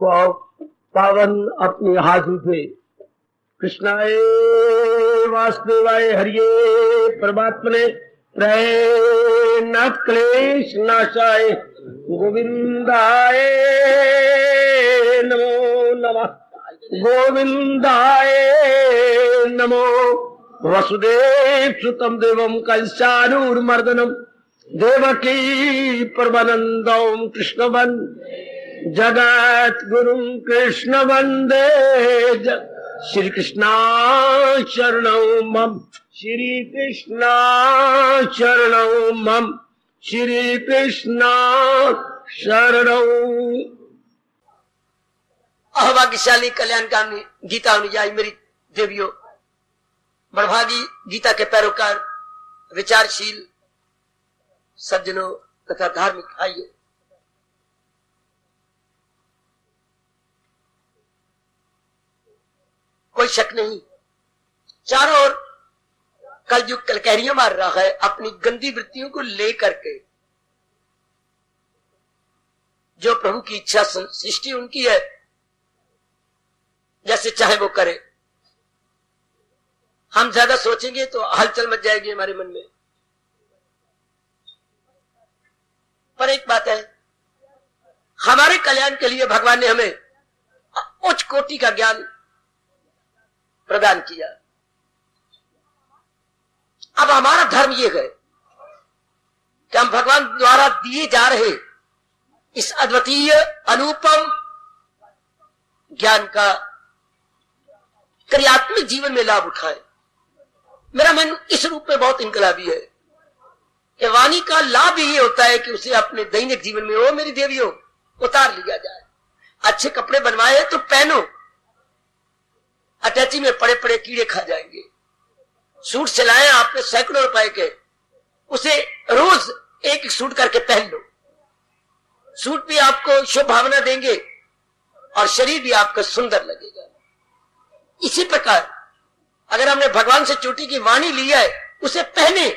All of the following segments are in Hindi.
को पावन अपने हाथों से कृष्णाय वासुदेवाय हरिये परमात्मने प्रयनाथ क्लेश नाशाय गोविंदाय नमो नमः गोविंदाय नमो वसुदेव सुतम देवम कंसानूर्मर्दनम देवकी परमानंदम कृष्णवन जगत गुरु कृष्ण वंदे श्री कृष्णा शरणौ मम श्री कृष्णा शरणौ मम श्री कृष्णा शरणौ। अभाग्यशाली कल्याणकामी गीता अनुयायी मेरी देवियों, बड़भागी गीता के पैरोकार, विचारशील सज्जनों तथा धार्मिक भाइयों, कोई शक नहीं चारों ओर कलयुग कलकहरियां मार रहा है अपनी गंदी वृत्तियों को लेकर के। जो प्रभु की इच्छा, सृष्टि उनकी है, जैसे चाहे वो करे। हम ज्यादा सोचेंगे तो हलचल मच जाएगी हमारे मन में। पर एक बात है, हमारे कल्याण के लिए भगवान ने हमें उच्च कोटि का ज्ञान प्रदान किया। अब हमारा धर्म यह है कि हम भगवान द्वारा दिए जा रहे इस अद्वितीय अनुपम ज्ञान का क्रियात्मक जीवन में लाभ उठाएं। मेरा मन इस रूप में बहुत इनकलाबी है कि वाणी का लाभ ये होता है कि उसे अपने दैनिक जीवन में, ओ मेरी देवियों, उतार लिया जाए। अच्छे कपड़े बनवाए तो पहनो, अटैची में पड़े पड़े कीड़े खा जाएंगे। सूट सिलाए आपने सैकड़ों रुपए के, उसे रोज एक सूट करके पहन लो। सूट भी आपको शुभ भावना देंगे और शरीर भी आपका सुंदर लगेगा। इसी प्रकार अगर हमने भगवान से चोटी की वाणी लिया है, उसे पहने,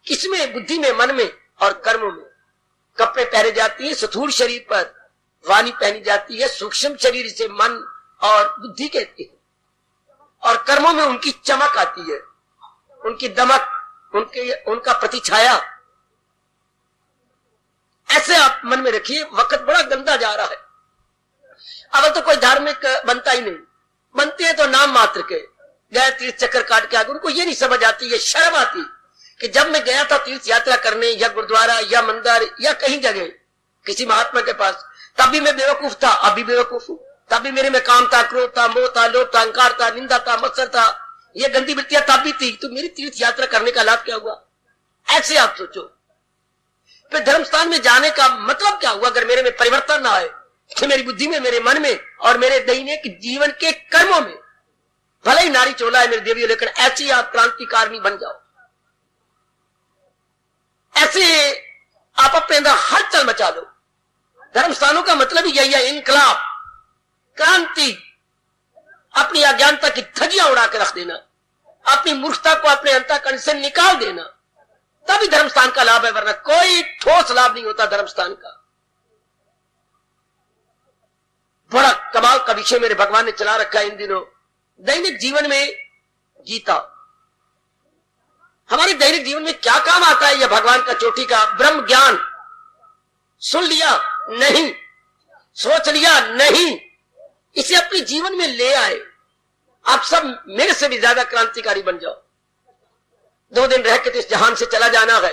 किसमें? बुद्धि में, मन में और कर्मों में। कपड़े पहने जाती है स्थूल शरीर पर, वाणी पहनी जाती है सूक्ष्म शरीर से, मन और बुद्धि कहती है। और कर्मों में उनकी चमक आती है, उनकी दमक, उनका प्रतिछाया। ऐसे आप मन में रखिए। वक्त बड़ा गंदा जा रहा है। अब तो कोई धार्मिक बनता ही नहीं, बनते हैं तो नाम मात्र के, गए तीर्थ चक्कर काट के आगे। उनको ये नहीं समझ आती, ये शर्म आती कि जब मैं गया था तीर्थ यात्रा करने, या गुरुद्वारा या मंदिर या कहीं जगह किसी महात्मा के पास, तब भी मैं बेवकूफ था, अभी बेवकूफ हूं। तब भी मेरे में काम था, क्रोध था, मोह था, लोभ था, अहंकार था, निंदा था, मत्सर था, ये गंदी वृत्तियां तब भी थी। तो मेरी तीर्थ यात्रा करने का लाभ क्या हुआ? ऐसे आप सोचो। फिर धर्मस्थान में जाने का मतलब क्या हुआ अगर मेरे में परिवर्तन ना आए? कि मेरी बुद्धि में, मेरे मन में और मेरे दैनिक जीवन के कर्मों में, भले ही नारी चोला है मेरी देवियों, लेकिन ऐसी आप क्रांतिकारिणी बन जाओ। ऐसे आप अपने अंदर हलचल मचा लो। धर्मस्थानों का मतलब ही यही है, इनकलाब, क्रांति। अपनी अज्ञानता की धज्जियां उड़ा के रख देना, अपनी मूर्खता को अपने अंतःकरण से निकाल देना, तभी धर्मस्थान का लाभ है, वरना कोई ठोस लाभ नहीं होता धर्मस्थान का। बड़ा कमाल का विषय मेरे भगवान ने चला रखा है इन दिनों दैनिक जीवन में। गीता हमारे दैनिक जीवन में क्या काम आता है? यह भगवान का चोटी का ब्रह्म ज्ञान सुन लिया नहीं, सोच लिया नहीं, इसे अपने जीवन में ले आए। आप सब मेरे से भी ज्यादा क्रांतिकारी बन जाओ। 2 दिन रह के तो इस जहान से चला जाना है।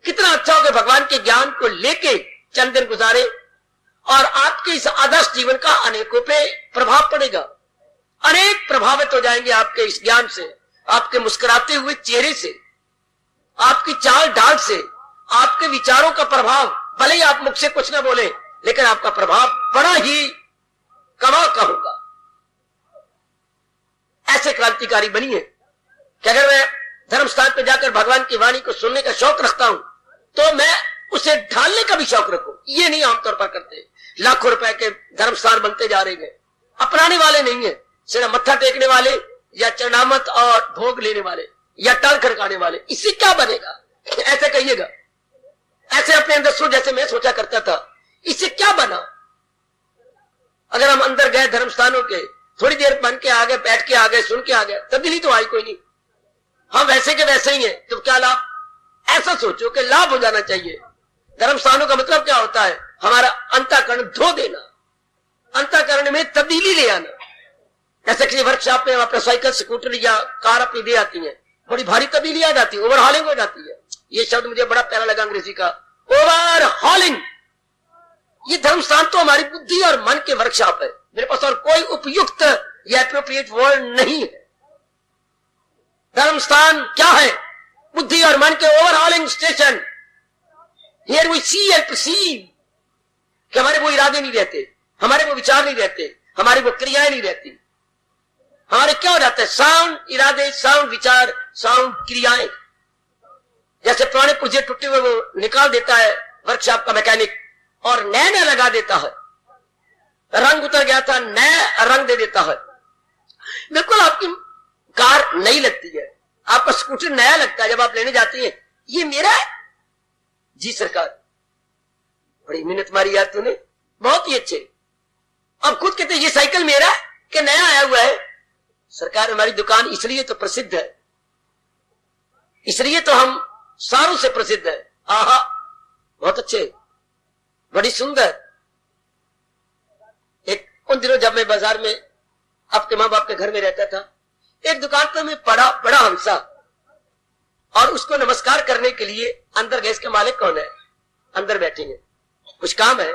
कितना अच्छा होगा भगवान के ज्ञान को लेके चंद दिन गुजारे, और आपके इस आदर्श जीवन का अनेकों पे प्रभाव पड़ेगा। अनेक प्रभावित हो जाएंगे आपके इस ज्ञान से, आपके मुस्कुराते हुए चेहरे से, आपकी चाल ढाल से, आपके विचारों का प्रभाव। भले ही आप मुख से कुछ ना बोले, लेकिन आपका प्रभाव बड़ा ही कमाल का होगा। ऐसे क्रांतिकारी बनिए कि अगर मैं धर्मस्थान पे जाकर भगवान की वाणी को सुनने का शौक रखता हूं, तो मैं उसे ढालने का भी शौक रखूं। ये नहीं आमतौर पर करते। लाखों रुपए के धर्मस्थान बनते जा रहे हैं, अपनाने वाले नहीं है, सिर्फ मत्था टेकने वाले या चरणामत और भोग लेने वाले या टाल खड़काने वाले। इससे क्या बनेगा? ऐसे कहिएगा। ऐसे अपने अंदर सोच, जैसे मैं सोचा करता था, इससे क्या बना? अगर हम अंदर गए धर्म स्थानों के, थोड़ी देर बन के आ गए, बैठ के आ गए, सुन के आ गए, तब्दीली तो आई कोई नहीं, हम वैसे के वैसे ही हैं, तो क्या लाभ? ऐसा सोचो कि लाभ हो जाना चाहिए। धर्म स्थानों का मतलब क्या होता है? हमारा अंतःकरण धो देना, अंतःकरण में तब्दीली ले आना। जैसे किसी वर्कशॉप में अपना साइकिल, स्कूटर या कार अपनी दे आती है, बड़ी भारी तब्दीली आ जाती है, ओवरहॉलिंग हो जाती है। ये शब्द मुझे बड़ा प्यारा लगा अंग्रेजी का, ओवरहॉलिंग। ये धर्म स्थान तो हमारी बुद्धि और मन के वर्कशॉप है। मेरे पास और कोई उपयुक्त या एप्रोप्रिएट वर्ड नहीं है। धर्म स्थान क्या है? बुद्धि और मन के overhauling station. Here we see and perceive कि हमारे वो इरादे नहीं रहते, हमारे वो विचार नहीं रहते, हमारी वो क्रियाएं नहीं रहती। हमारे क्या हो जाता है? साउंड इरादे, साउंड विचार, साउंड क्रियाएं। जैसे पुराने पुर्जे टूटे हुए वो निकाल देता है वर्कशॉप का मैकेनिक और नए नए लगा देता है। रंग उतर गया था, नया रंग दे देता है। बिल्कुल आपकी कार नई लगती है, आपका स्कूटर नया लगता है। जब आप लेने जाती हैं, ये मेरा है जी सरकार, बड़ी मेहनत मारी यार तूने, बहुत ही अच्छे। अब खुद कहते ये साइकिल मेरा है कि नया आया हुआ है? सरकार हमारी दुकान इसलिए तो प्रसिद्ध है, इसलिए तो हम सारों से प्रसिद्ध है। आहा बहुत अच्छे, बड़ी सुंदर। एक उन दिनों जब मैं बाजार में आपके माँ बाप के घर में रहता था, एक दुकान पर मैं पड़ा बड़ा हंसा, और उसको नमस्कार करने के लिए अंदर गए। इसके मालिक कौन है? अंदर बैठेंगे, कुछ काम है,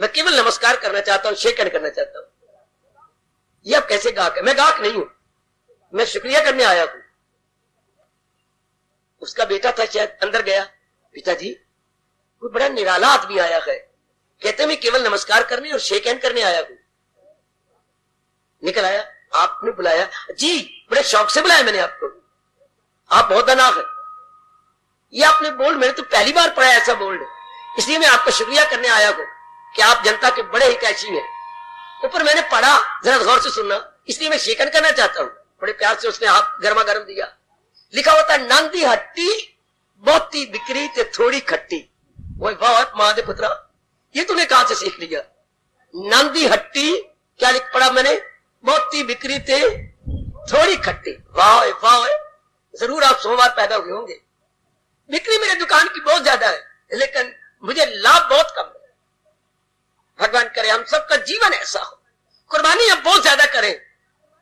मैं केवल नमस्कार करना चाहता हूं, शेक हैंड करना चाहता हूं। ये अब कैसे गाहक है? मैं गाहक नहीं हूं, मैं शुक्रिया करने आया हूं। उसका बेटा था शायद, अंदर गया, पिताजी कोई बड़ा निराला आदमी आया है, कहते मैं केवल नमस्कार करने और शेक हैंड करने आया हूं। निकल आया, आपने बुलाया? जी बड़े शौक से बुलाया मैंने आपको, आप बहुत अनाथ है। ये आपने बोल्ड, मैंने तो पहली बार पढ़ा ऐसा बोल्ड, इसलिए मैं आपका शुक्रिया करने आया हूं कि आप जनता के बड़े हितैषी हैं। ऊपर मैंने पढ़ा, जरा गौर से सुनना, इसलिए मैं शेक हैंड करना चाहता हूं। बड़े प्यार से उसने हाथ गर्मा गर्म दिया। लिखा होता है नांदी हट्टी बहुती बिक्री ते थोड़ी खट्टी। वो वाह मां दे पुत्रा, ये तूने कहां से सीख लिया? नांदी हट्टी क्या लिख पढ़ा मैंने? बहुती बिक्री ते थोड़ी खट्टी। वाह वाह, जरूर आप सोमवार पैदा हुए होंगे। बिक्री मेरे दुकान की बहुत ज्यादा है, लेकिन मुझे लाभ बहुत कम है। भगवान करे हम सबका जीवन ऐसा हो, कुर्बानी हम बहुत ज्यादा करें,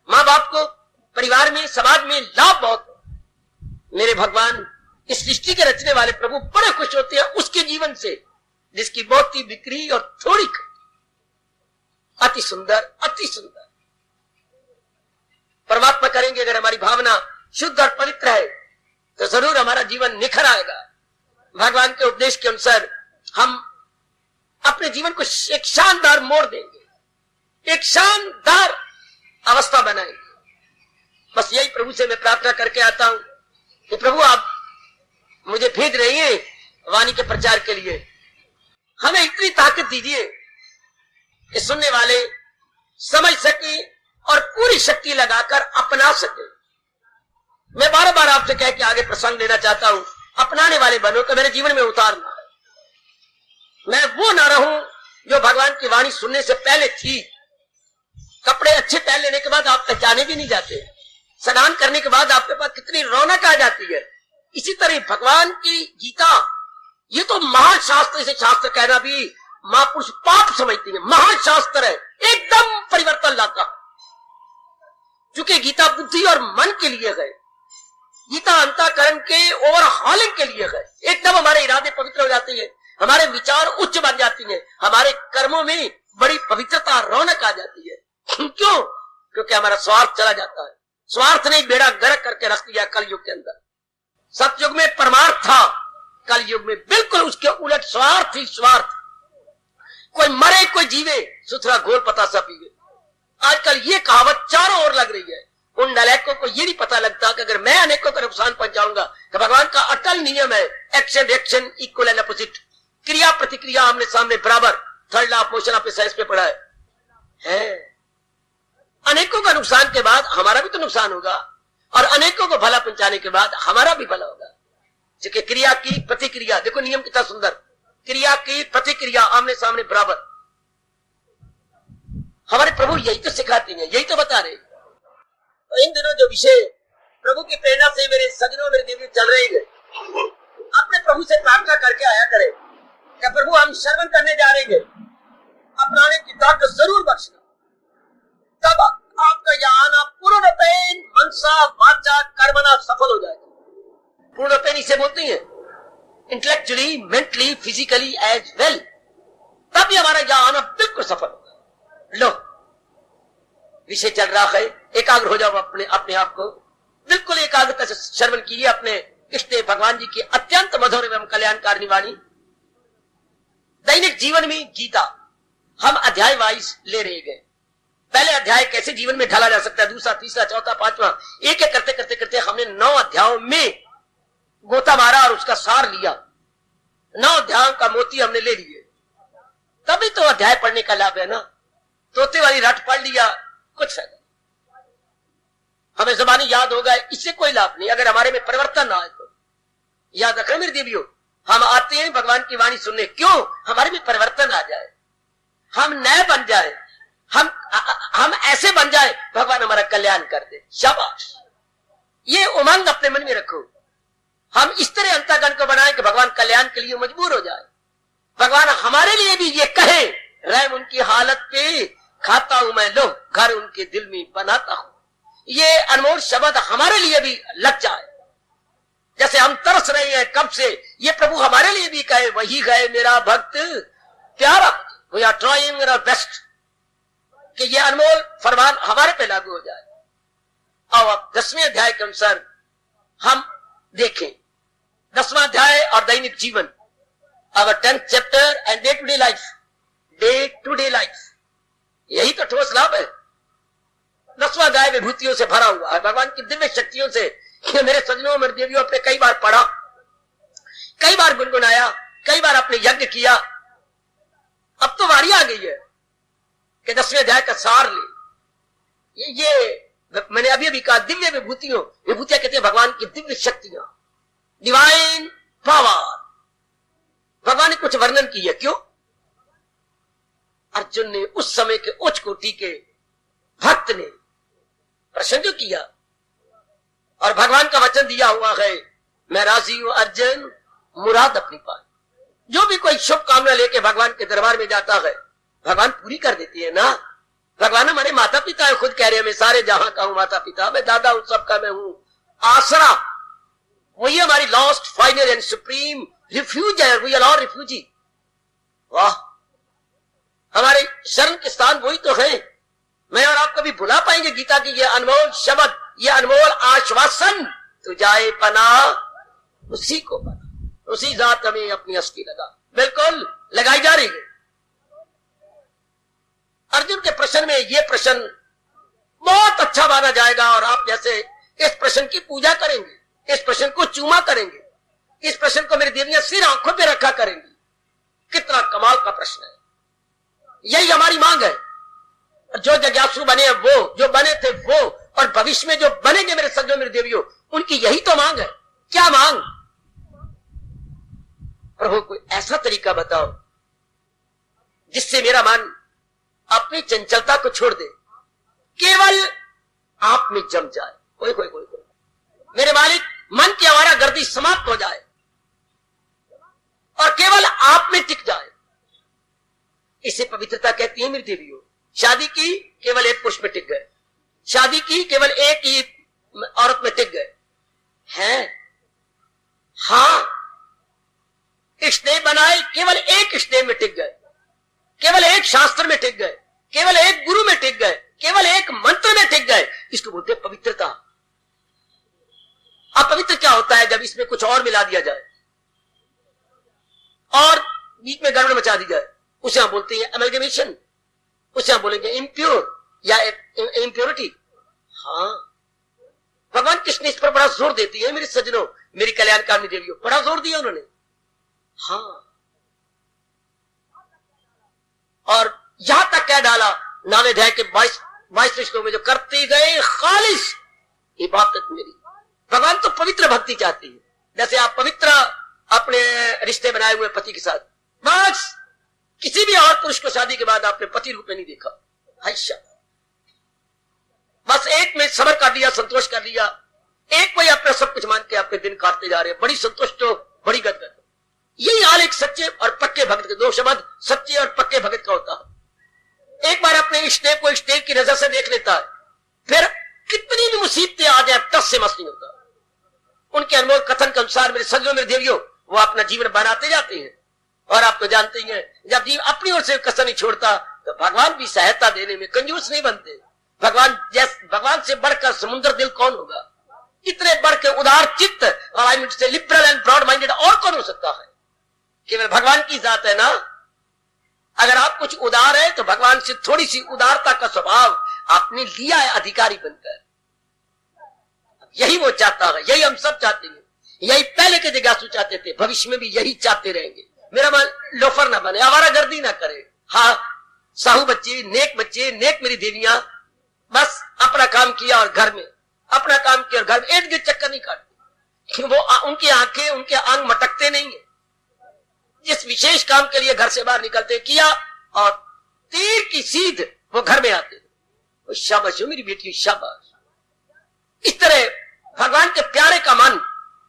माँ बाप को, परिवार में, समाज में लाभ बहुत हो। मेरे भगवान, इस सृष्टि के रचने वाले प्रभु बड़े खुश होते हैं उसके जीवन से जिसकी बहुत ही बिक्री और थोड़ी खट्टी। अति सुंदर, अति सुंदर। परमात्मा करेंगे अगर हमारी भावना शुद्ध और पवित्र है तो जरूर हमारा जीवन निखर आएगा। भगवान के उपदेश के अनुसार हम अपने जीवन को एक शानदार मोड़ देंगे, एक शानदार अवस्था बनाएंगे। बस यही प्रभु से मैं प्रार्थना करके आता हूं कि प्रभु आप मुझे भेज रही हैं वाणी के प्रचार के लिए, हमें इतनी ताकत दीजिए कि सुनने वाले समझ सके और पूरी शक्ति लगाकर अपना सके। मैं बार बार आपसे कह के आगे प्रसंग लेना चाहता हूं, अपनाने वाले बनो कि मेरे जीवन में उतारना है। मैं वो ना रहूं जो भगवान की वाणी सुनने से पहले थी। कपड़े अच्छे पहन लेने के बाद आप पहचाने भी नहीं जाते, स्नान करने के बाद आपके पास कितनी रौनक आ जाती है। इसी तरह भगवान की गीता, ये तो महान शास्त्र, इसे शास्त्र कहना भी महापुरुष पाप समझती है। महान शास्त्र है, एकदम परिवर्तन लाता। चूंकि गीता बुद्धि और मन के लिए है, गीता अंतःकरण के ओवरहॉलिंग के लिए है। एकदम हमारे इरादे पवित्र हो जाते हैं, हमारे विचार उच्च बन जाती हैं, हमारे कर्मों में बड़ी पवित्रता, रौनक आ जाती है। क्यों? क्योंकि हमारा स्वार्थ चला जाता है। स्वार्थ ने बेड़ा गर्क करके रख दिया कलयुग के अंदर। सतयुग में परमार्थ था, कलयुग में बिल्कुल उसके उलट स्वार्थ ही स्वार्थ। कोई मरे कोई जीवे, सुथरा घोल पतासा पीवे। आजकल ये कहावत चारों ओर लग रही है। उन नालायकों को ये नहीं पता लगता कि अगर मैं अनेकों को नुकसान पहुंचाऊंगा तो भगवान का अटल नियम है, action reaction equal and opposite, क्रिया प्रतिक्रिया आमने सामने बराबर। थर्ड लॉ ऑफ मोशन आपने साइंस में पढ़ा है। अनेकों का नुकसान के बाद हमारा भी तो नुकसान होगा, और अनेकों को भला पहुंचाने के बाद हमारा भी भला होगा। क्योंकि क्रिया की प्रतिक्रिया, देखो नियम कितना सुंदर, क्रिया की प्रतिक्रिया आमने सामने बराबर। हमारे प्रभु यही तो सिखाते हैं, यही तो बता रहे। तो इन दिनों जो विषय प्रभु की प्रेरणा से मेरे सजनों मेरे देवी चल रही है, अपने प्रभु से प्रार्थना करके आया करें कि प्रभु हम श्रवण करने जा रहे हैं, अपनाने की ताकत जरूर बख्शना, तब आपका यह आना पूर्णपेन मनसा वाचा कर्मना सफल हो जाएगा। पूर्णपेन इसे बोलते हैं, intellectually, mentally, physically as well, तभी हमारा यह आना बिल्कुल सफल होगा। लो विषय चल रहा है, एकाग्र हो जाओ अपने आप को, बिल्कुल एकाग्रता से श्रवण कीजिए अपने इष्ट भगवान जी की अत्यंत मधुर एवं कल्याणकारिणी वाणी। दैनिक जीवन में गीता हम अध्याय वाइज ले रहे गए। पहले अध्याय कैसे जीवन में ढाला जा सकता है, दूसरा, तीसरा, चौथा, पांचवा, एक एक करते करते करते हमने 9 अध्यायों में गोता मारा और उसका सार लिया। 9 अध्यायों का मोती हमने ले लिए, तभी तो अध्याय पढ़ने का लाभ है ना। तोते वाली रट पढ़ लिया, कुछ फायदा, हमें जबानी याद होगा, इससे कोई लाभ नहीं अगर हमारे में परिवर्तन ना आए तो। याद रखना मेरे देवियों, हम आते हैं भगवान की वाणी सुनने, क्यों? हमारे में परिवर्तन आ जाए, हम नए बन जाए, हम ऐसे बन जाए भगवान हमारा कल्याण कर दे। शाबाश, ये उमंग अपने मन में रखो। हम इस तरह अंतःकरण को बनाए कि भगवान कल्याण के लिए मजबूर हो जाए, भगवान हमारे लिए भी ये कहे, रहम उनकी हालत पे खाता हूं मैं, लो घर उनके दिल में बनाता हूं। ये अनमोल शब्द हमारे लिए भी लग जाए, जैसे हम तरस रहे हैं कब से, ये प्रभु हमारे लिए भी कहे, वही गए मेरा भक्त प्यारा, we are trying our best, कि ये अनमोल फरमान हमारे पे लागू हो जाए। और अब 10वें अध्याय के अनुसार हम देखें, 10वां अध्याय और दैनिक जीवन, our 10th chapter and day to day life, day to day life, यही तो ठोस लाभ है। 10वां अध्याय विभूतियों से भरा हुआ है, भगवान की दिव्य शक्तियों से। ये मेरे सजनों मेरे देवियों, अपने कई बार पढ़ा, कई बार गुनगुनाया, कई बार अपने यज्ञ किया। अब तो बारी आ गई है कि 10वें अध्याय का सार ले। ये मैंने अभी कहा, दिव्य विभूतियों, विभूतियां कहते हैं भगवान की दिव्य शक्तियां, डिवाइन पावर। भगवान ने कुछ वर्णन किया, क्यों? अर्जुन ने, उस समय के उच्च कोटि के भक्त ने प्रश्न जो किया, और भगवान का वचन दिया हुआ है, मैं राजी हूं अर्जुन, मुराद अपनी पाए। जो भी कोई शुभ कामना लेके भगवान के दरबार में जाता है, भगवान पूरी कर देती है ना। भगवान हमारे माता पिता है, खुद कह रहे हैं मैं सारे जहां का हूं माता पिता, मैं दादा हूं, सबका मैं हूं आसरा। वही हमारी last final and supreme refuge है, वी आर ऑल रिफ्यूजी। वाह, हमारे शरण के स्थान वही तो है। मैं और आप कभी भुला पाएंगे गीता की ये अनमोल शब्द, ये अनमोल आश्वासन, तू जाए पना उसी को पना, उसी जात हमें अपनी अस्थि लगा। बिल्कुल लगाई जा रही है। अर्जुन के प्रश्न में ये प्रश्न बहुत अच्छा माना जाएगा, और आप जैसे इस प्रश्न की पूजा करेंगे, इस प्रश्न को चूमा करेंगे, इस प्रश्न को मेरी देवियां सिर आंखों पे रखा करेंगी। कितना कमाल का प्रश्न है, यही हमारी मांग है। जो जिज्ञासु बने हैं वो, जो बने थे वो, और भविष्य में जो बनेंगे मेरे सज्जनों मेरे देवियों, उनकी यही तो मांग है। क्या मांग? प्रभु कोई ऐसा तरीका बताओ जिससे मेरा मन अपनी चंचलता को छोड़ दे, केवल आप में जम जाए। कोई कोई कोई कोई मेरे मालिक, मन की हमारा गर्दी समाप्त हो जाए और केवल आप में टिक जाए। इसे पवित्रता कहती है मेरी देवियों। शादी की, केवल एक पुरुष में टिक गए, शादी की, केवल एक ही औरत में टिक गए हैं। हाँ, स्नेह बनाए, केवल एक स्नेह में टिक गए, केवल एक शास्त्र में टिक गए, केवल एक गुरु में टिक गए, केवल एक मंत्र में टिक गए। इसको बोलते हैं पवित्रता। अब पवित्र क्या होता है? जब इसमें कुछ और मिला दिया जाए और बीच में गड़बड़ मचा दी जाए, उसे हम बोलते हैं एमलगमेशन, उसे हम बोलेंगे इम्प्योर या इम्प्योरिटी। हाँ, भगवान कृष्ण इस पर बड़ा जोर देती है मेरे सज्जनों, मेरी कल्याणकारिणी देवियों, बड़ा जोर दिया उन्होंने। हाँ, और यहां तक कह डाला 9वें अध्याय के 22वें श्लोक में, जो करते गए खालिस इबादत मेरी। भगवान तो पवित्र भक्ति चाहती है, जैसे आप पवित्र अपने रिश्ते बनाए हुए पति के साथ, बस किसी भी और पुरुष को शादी के बाद आपने पति रूप में नहीं देखा, अच्छा, बस एक में सबर कर लिया, संतोष कर लिया, एक में अपना सब कुछ मान के अपने दिन काटते जा रहे हैं, बड़ी संतुष्ट हो, बड़ी गदगद हो। यही हाल एक सच्चे और पक्के भक्त के, दो शब्द सच्चे और पक्के भक्त का होता है। एक बार अपने इष्टदेव को इष्टदेव की नजर से देख लेता है, फिर कितनी भी मुसीबतें आ जाए टस से मस नहीं होता। उनके अनमोल कथन के अनुसार मेरे सज्जनों, मेरे देवियों, वो अपना जीवन बनाते जाते हैं। और आप तो जानते ही हैं, जब जीव अपनी ओर से कसर नहीं छोड़ता तो भगवान भी सहायता देने में कंजूस नहीं बनते। भगवान से बढ़कर समुद्र दिल कौन होगा? इतने बढ़ के उदार चित्त और आई मीन से लिबरल एंड ब्रॉड माइंडेड और कौन हो सकता है? केवल भगवान की जात है ना। अगर आप कुछ उदार है तो भगवान से थोड़ी सी उदारता का स्वभाव आपने लिया है अधिकारी बनकर। यही वो चाहता है, यही हम सब चाहते हैं, यही पहले के जिज्ञासु चाहते थे, भविष्य में भी यही चाहते रहेंगे। मेरा मन लोफर ना बने, आवारागर्दी ना करे। हाँ, साहू बच्चे, नेक मेरी देवियां, बस अपना काम किया और घर में अपना काम किया और घर में इर्द गिर्द चक्कर नहीं काटते। वो उनकी आंखें, उनके अंग मटकते नहीं है। जिस विशेष काम के लिए घर से बाहर निकलते किया और तीर की सीध वो घर में आते। शाबाश हो मेरी बेटी, शाबाश। इस तरह भगवान के प्यारे का मन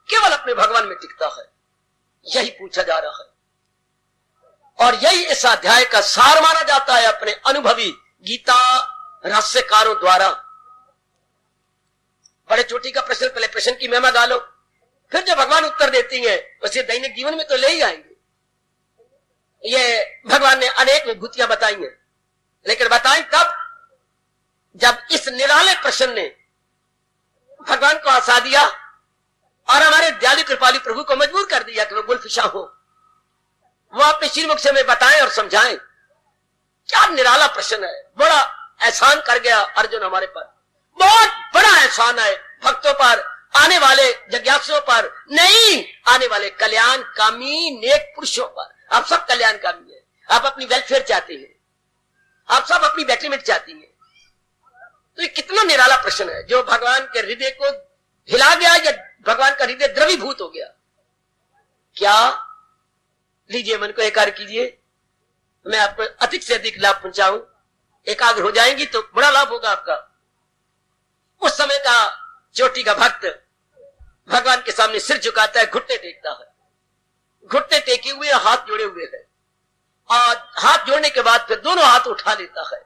केवल अपने भगवान में टिकता है, यही पूछा जा रहा है। और यही इस अध्याय का सार माना जाता है अपने अनुभवी गीता रहस्यकारों द्वारा। बड़े चोटी का प्रश्न, पहले प्रश्न की महिमा गालो, फिर जो भगवान उत्तर देती हैं वैसे दैनिक जीवन में तो ले ही आएंगे। ये भगवान ने अनेक विभूतियां बताई हैं, लेकिन बताई तब जब इस निराले प्रश्न ने भगवान को हंसा दिया और हमारे दयालु कृपालु प्रभु को मजबूर कर दिया कि वो गुलफिशा हो, वो अपने श्रीमुख से हमें बताएं और समझाएं। क्या निराला प्रश्न है, बड़ा एहसान कर गया अर्जुन हमारे पर, बहुत बड़ा एहसान है भक्तों पर, आने वाले जिज्ञासुओं पर, नहीं आने वाले कल्याण कामी नेक पुरुषों पर। आप सब कल्याण कामी है, आप अपनी वेलफेयर चाहते हैं, आप सब अपनी बेटरमेंट चाहती हैं। तो ये कितना निराला प्रश्न है जो भगवान के हृदय को हिला गया या भगवान का हृदय द्रवीभूत हो गया। क्या लीजिए, मन को एकाग्र कीजिए, मैं आपको अधिक से अधिक लाभ पहुंचाऊं। एकाग्र हो जाएंगी तो बड़ा लाभ होगा आपका। उस समय का चोटी का भक्त भगवान के सामने सिर झुकाता है, घुटने टेकता है, घुटने टेके हुए, हाथ जोड़े हुए है, और हाथ जोड़ने के बाद फिर दोनों हाथ उठा लेता है।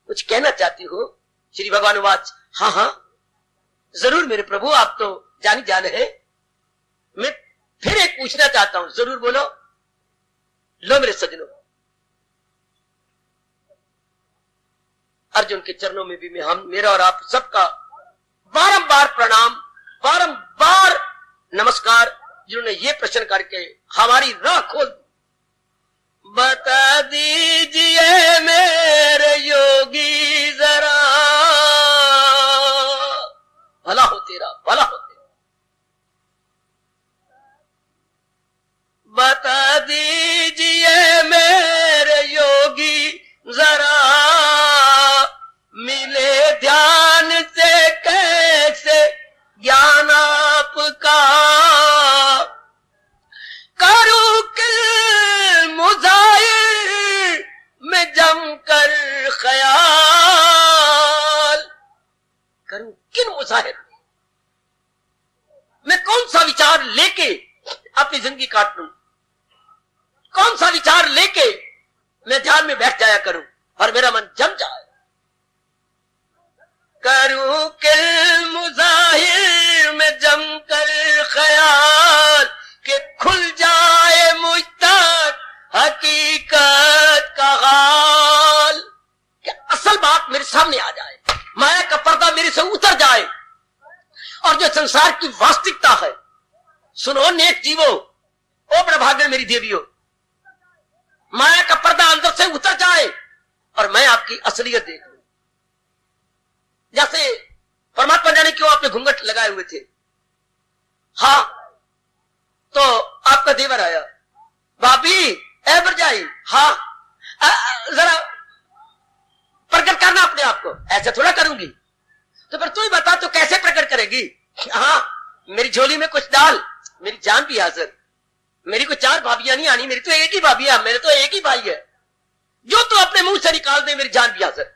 कुछ कहना चाहती हो? श्री भगवान वाच, हाँ हाँ जरूर मेरे प्रभु, आप तो जानी जान है। मैं फिर एक पूछना चाहता हूं, जरूर बोलो। लो मेरे सज्जनों, अर्जुन के चरणों में भी मेरा और आप सबका बारंबार प्रणाम, बारंबार नमस्कार, जिन्होंने ये प्रश्न करके हमारी राह खोल दी। बता दीजिए मेरे योगी जरा, भला हो तेरा, भला हो तेरा। बता दीजिए मेरे योगी जरा, मिले ध्यान से कैसे ज्ञान आपका, करूं किल मुजाहिर में जमकर ख्याल, करूं किन मुजाहिर मैं कौन सा विचार लेके अपनी जिंदगी काट लूं, कौन सा विचार लेके मैं ध्यान में बैठ जाया करूं और मेरा मन जम जाए। करूं किल मुजाहिर में जमकर ख्याल, कि खुल जाए मुझ तक हकीकत का हाल, कि असल बात मेरे सामने आ जाए, माया का पर्दा मेरे से उतर जाए और जो संसार की वास्तविकता है। सुनो नेक जीवो, ओ प्रभाग्य मेरी देवियों, माया का पर्दा अंदर से उतर जाए और मैं आपकी असलियत देख लूं। जैसे परमात्मा जाने क्यों आपने घूंघट लगाए हुए थे। हाँ, तो आपका देवर आया, भाभी ए भरजाई, हाँ जरा प्रकट करना अपने आप को। ऐसा थोड़ा करूंगी, तो फिर तू ही बता तो कैसे प्रकट करेगी। हाँ, मेरी झोली में कुछ डाल, मेरी जान भी हाजिर। मेरी को 4 भाभियां नहीं आनी, मेरी तो एक ही भाभी है, मेरे तो एक ही भाई है। जो तू अपने मुंह से निकाल दे, मेरी जान भी हाजिर।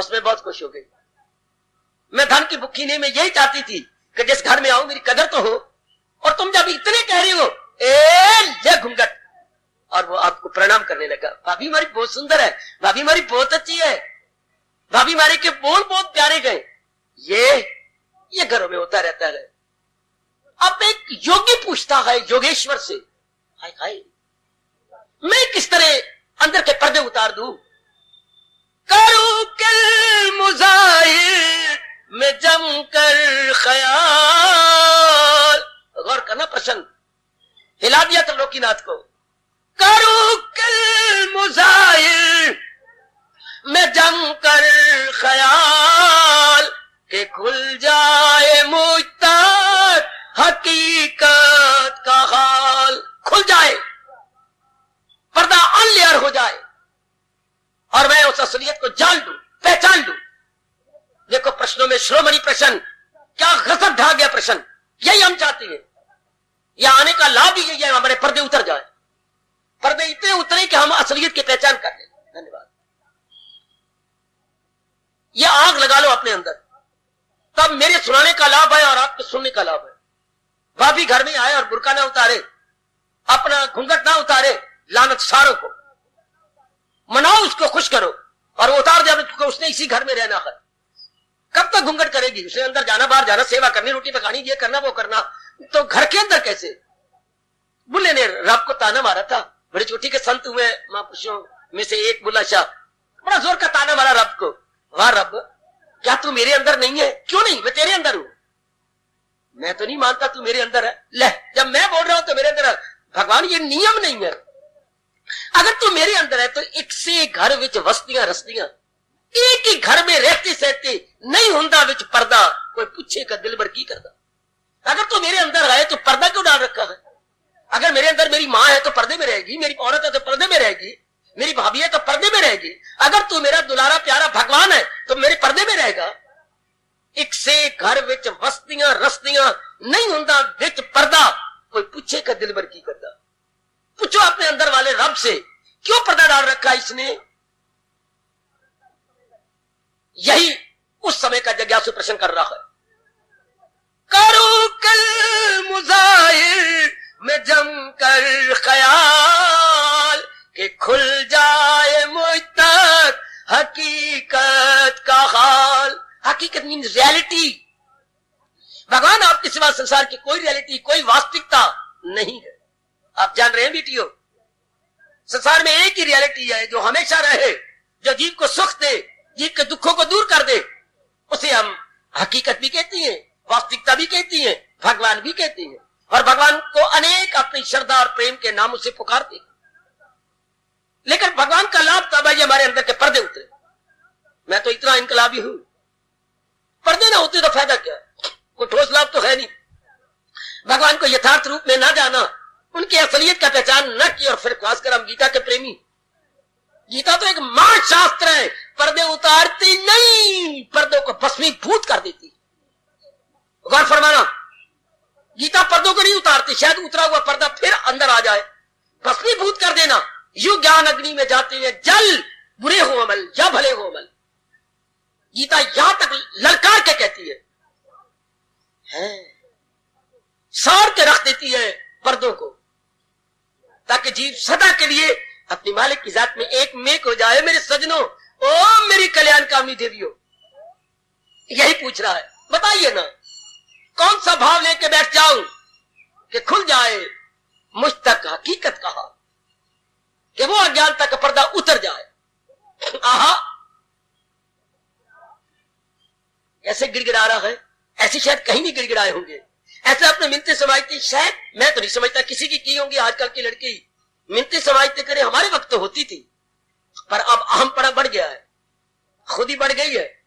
उसमें बहुत खुश हो गई। मैं धन की भुक्खी नहीं, मैं यही चाहती थी कि जिस घर में आऊं मेरी कदर तो हो, और तुम जब इतने कह रही हो ले घूंघट, और वो आपको प्रणाम करने लगा। भाभी हमारी बहुत सुंदर है, भाभी हमारी बहुत अच्छी है, भाभी हमारे के बोल बहुत प्यारे गए। ये घरों में होता रहता है। अब एक योगी पूछता है योगेश्वर से, हाय हाय मैं किस तरह अंदर के पर्दे उतार दूं? करूं कल मुजाहिर में जमकर ख्याल। गौर करना प्रसंग, हिला दिया त्रिलोकीनाथ को। करूं कल मुजाहिर में जमकर ख्याल के खुल जाए मुझ तक हकीकत का हाल। खुल जाए, पर्दा अनलेयर हो जाए और मैं उस असलियत को जान लूं, पहचान लूं। देखो प्रश्नों में श्रोमणी प्रश्न, क्या गजब ढा गया प्रश्न। यही हम चाहते हैं, यह आने का लाभ ही यही है, हमारे पर्दे उतर जाए, पर्दे इतने उतरे कि हम असलियत की पहचान कर लें। धन्यवाद। यह आग लगा लो अपने अंदर, तब मेरे सुनाने का लाभ है और आपके सुनने का लाभ है। भाभी घर में आए और बुर्का ना उतारे, अपना घूंघट ना उतारे, लानत सारों को मनाओ, उसको खुश करो और वो उतार दे तो उसने इसी घर में रहना है। कब तक घूंघट करेगी? उसने अंदर जाना, बाहर जाना, सेवा करनी, रोटी पकानी, ये करना वो करना, तो घर के अंदर कैसे? बुल्ले ने रब को ताना मारा था। बड़े चोटी के संत हुए महापुरुषों में से एक बुल्ला शाह, बड़ा जोर का ताना मारा रब को। वाह रब, क्या तू मेरे अंदर नहीं है? क्यों नहीं, मैं तेरे अंदर हूं। मैं तो नहीं मानता तू मेरे अंदर है। ले, जब मैं बोल रहा हूं तो मेरे अंदर है। भगवान ये नियम नहीं है। अगर तू मेरे अंदर है तो एक से घर विच वस्तियां रस्तियां, एक ही घर में रहते सहते नहीं हुंदा विच पर्दा, कोई पूछे का दिल भर की करदा। अगर तू मेरे अंदर है तो पर्दा क्यों डाल रखा है? अगर मेरे अंदर मेरी माँ है तो पर्दे में रहेगी, मेरी औरत है तो पर्दे में रहेगी, मेरी भाभी है तो पर्दे में रहेगी। अगर तू मेरा दुलारा प्यारा भगवान है तो मेरे पर्दे में रहेगा। एक से घर विच वस्तियां रस्तियां नहीं हुंदा विच पर्दा, कोई पूछे का दिल भर की करदा। पूछो अपने अंदर वाले रब से, क्यों पर्दा डाल रखा इसने? यही उस समय का जिज्ञासु प्रश्न कर रहा है। करो कल मुजाहिर में जमकर ख्याल कि खुल जाए मुझ तक हकीकत का हाल। हकीकत मीन रियलिटी। भगवान आपके सिवा संसार की कोई रियलिटी, कोई वास्तविकता नहीं है। आप जान रहे हैं बेटियों, संसार में एक ही रियलिटी है जो हमेशा रहे, जो जीव को सुख दे, जीव के दुखों को दूर कर दे। उसे हम हकीकत भी कहती हैं, वास्तविकता भी कहती हैं, भगवान भी कहती हैं। और भगवान को अनेक अपनी श्रद्धा और प्रेम के नामों से पुकारते हैं। लेकिन भगवान का लाभ तब है हमारे अंदर के पर्दे उतरे। मैं तो इतना इनकलाबी हूं, पर्दे ना होते तो फायदा क्या? कोई ठोस लाभ तो है नहीं। भगवान को यथार्थ रूप में ना जाना, उनकी असलियत का पहचान न की, और फिर खासकर हम गीता के प्रेमी। गीता तो एक महाशास्त्र है, पर्दे उतारती नहीं, पर्दों को भस्मीभूत कर देती। गौर फरमाना, गीता पर्दों को नहीं उतारती, शायद उतरा हुआ पर्दा फिर अंदर आ जाए, भस्मीभूत कर देना। यू ज्ञान अग्नि में जाते हैं जल, बुरे हो अमल या भले हो अमल। गीता यहां तक ललकार के कहती है, सार के रख देती है पर्दों को, ताकि जीव सदा के लिए अपनी मालिक की जात में एक मेक हो जाए। मेरे सजनों, ओ मेरी कल्याणकामी देवियों, यही पूछ रहा है। बताइए ना, कौन सा भाव लेके बैठ जाऊं कि खुल जाए मुझ तक हकीकत का हाल, कि वो अज्ञानता का पर्दा उतर जाए। आहा, ऐसे गिड़गिड़ा रहा है, ऐसे शायद कहीं नहीं गिड़गिड़ाए होंगे। ऐसे अपने मिन्नतें समाजती, शायद मैं तो नहीं समझता किसी की होंगी। आजकल की लड़की मिन्नतें समाजते करे, हमारे वक्त तो होती थी, पर अब अहमपना बढ़ गया है, खुद ही बढ़ गई है।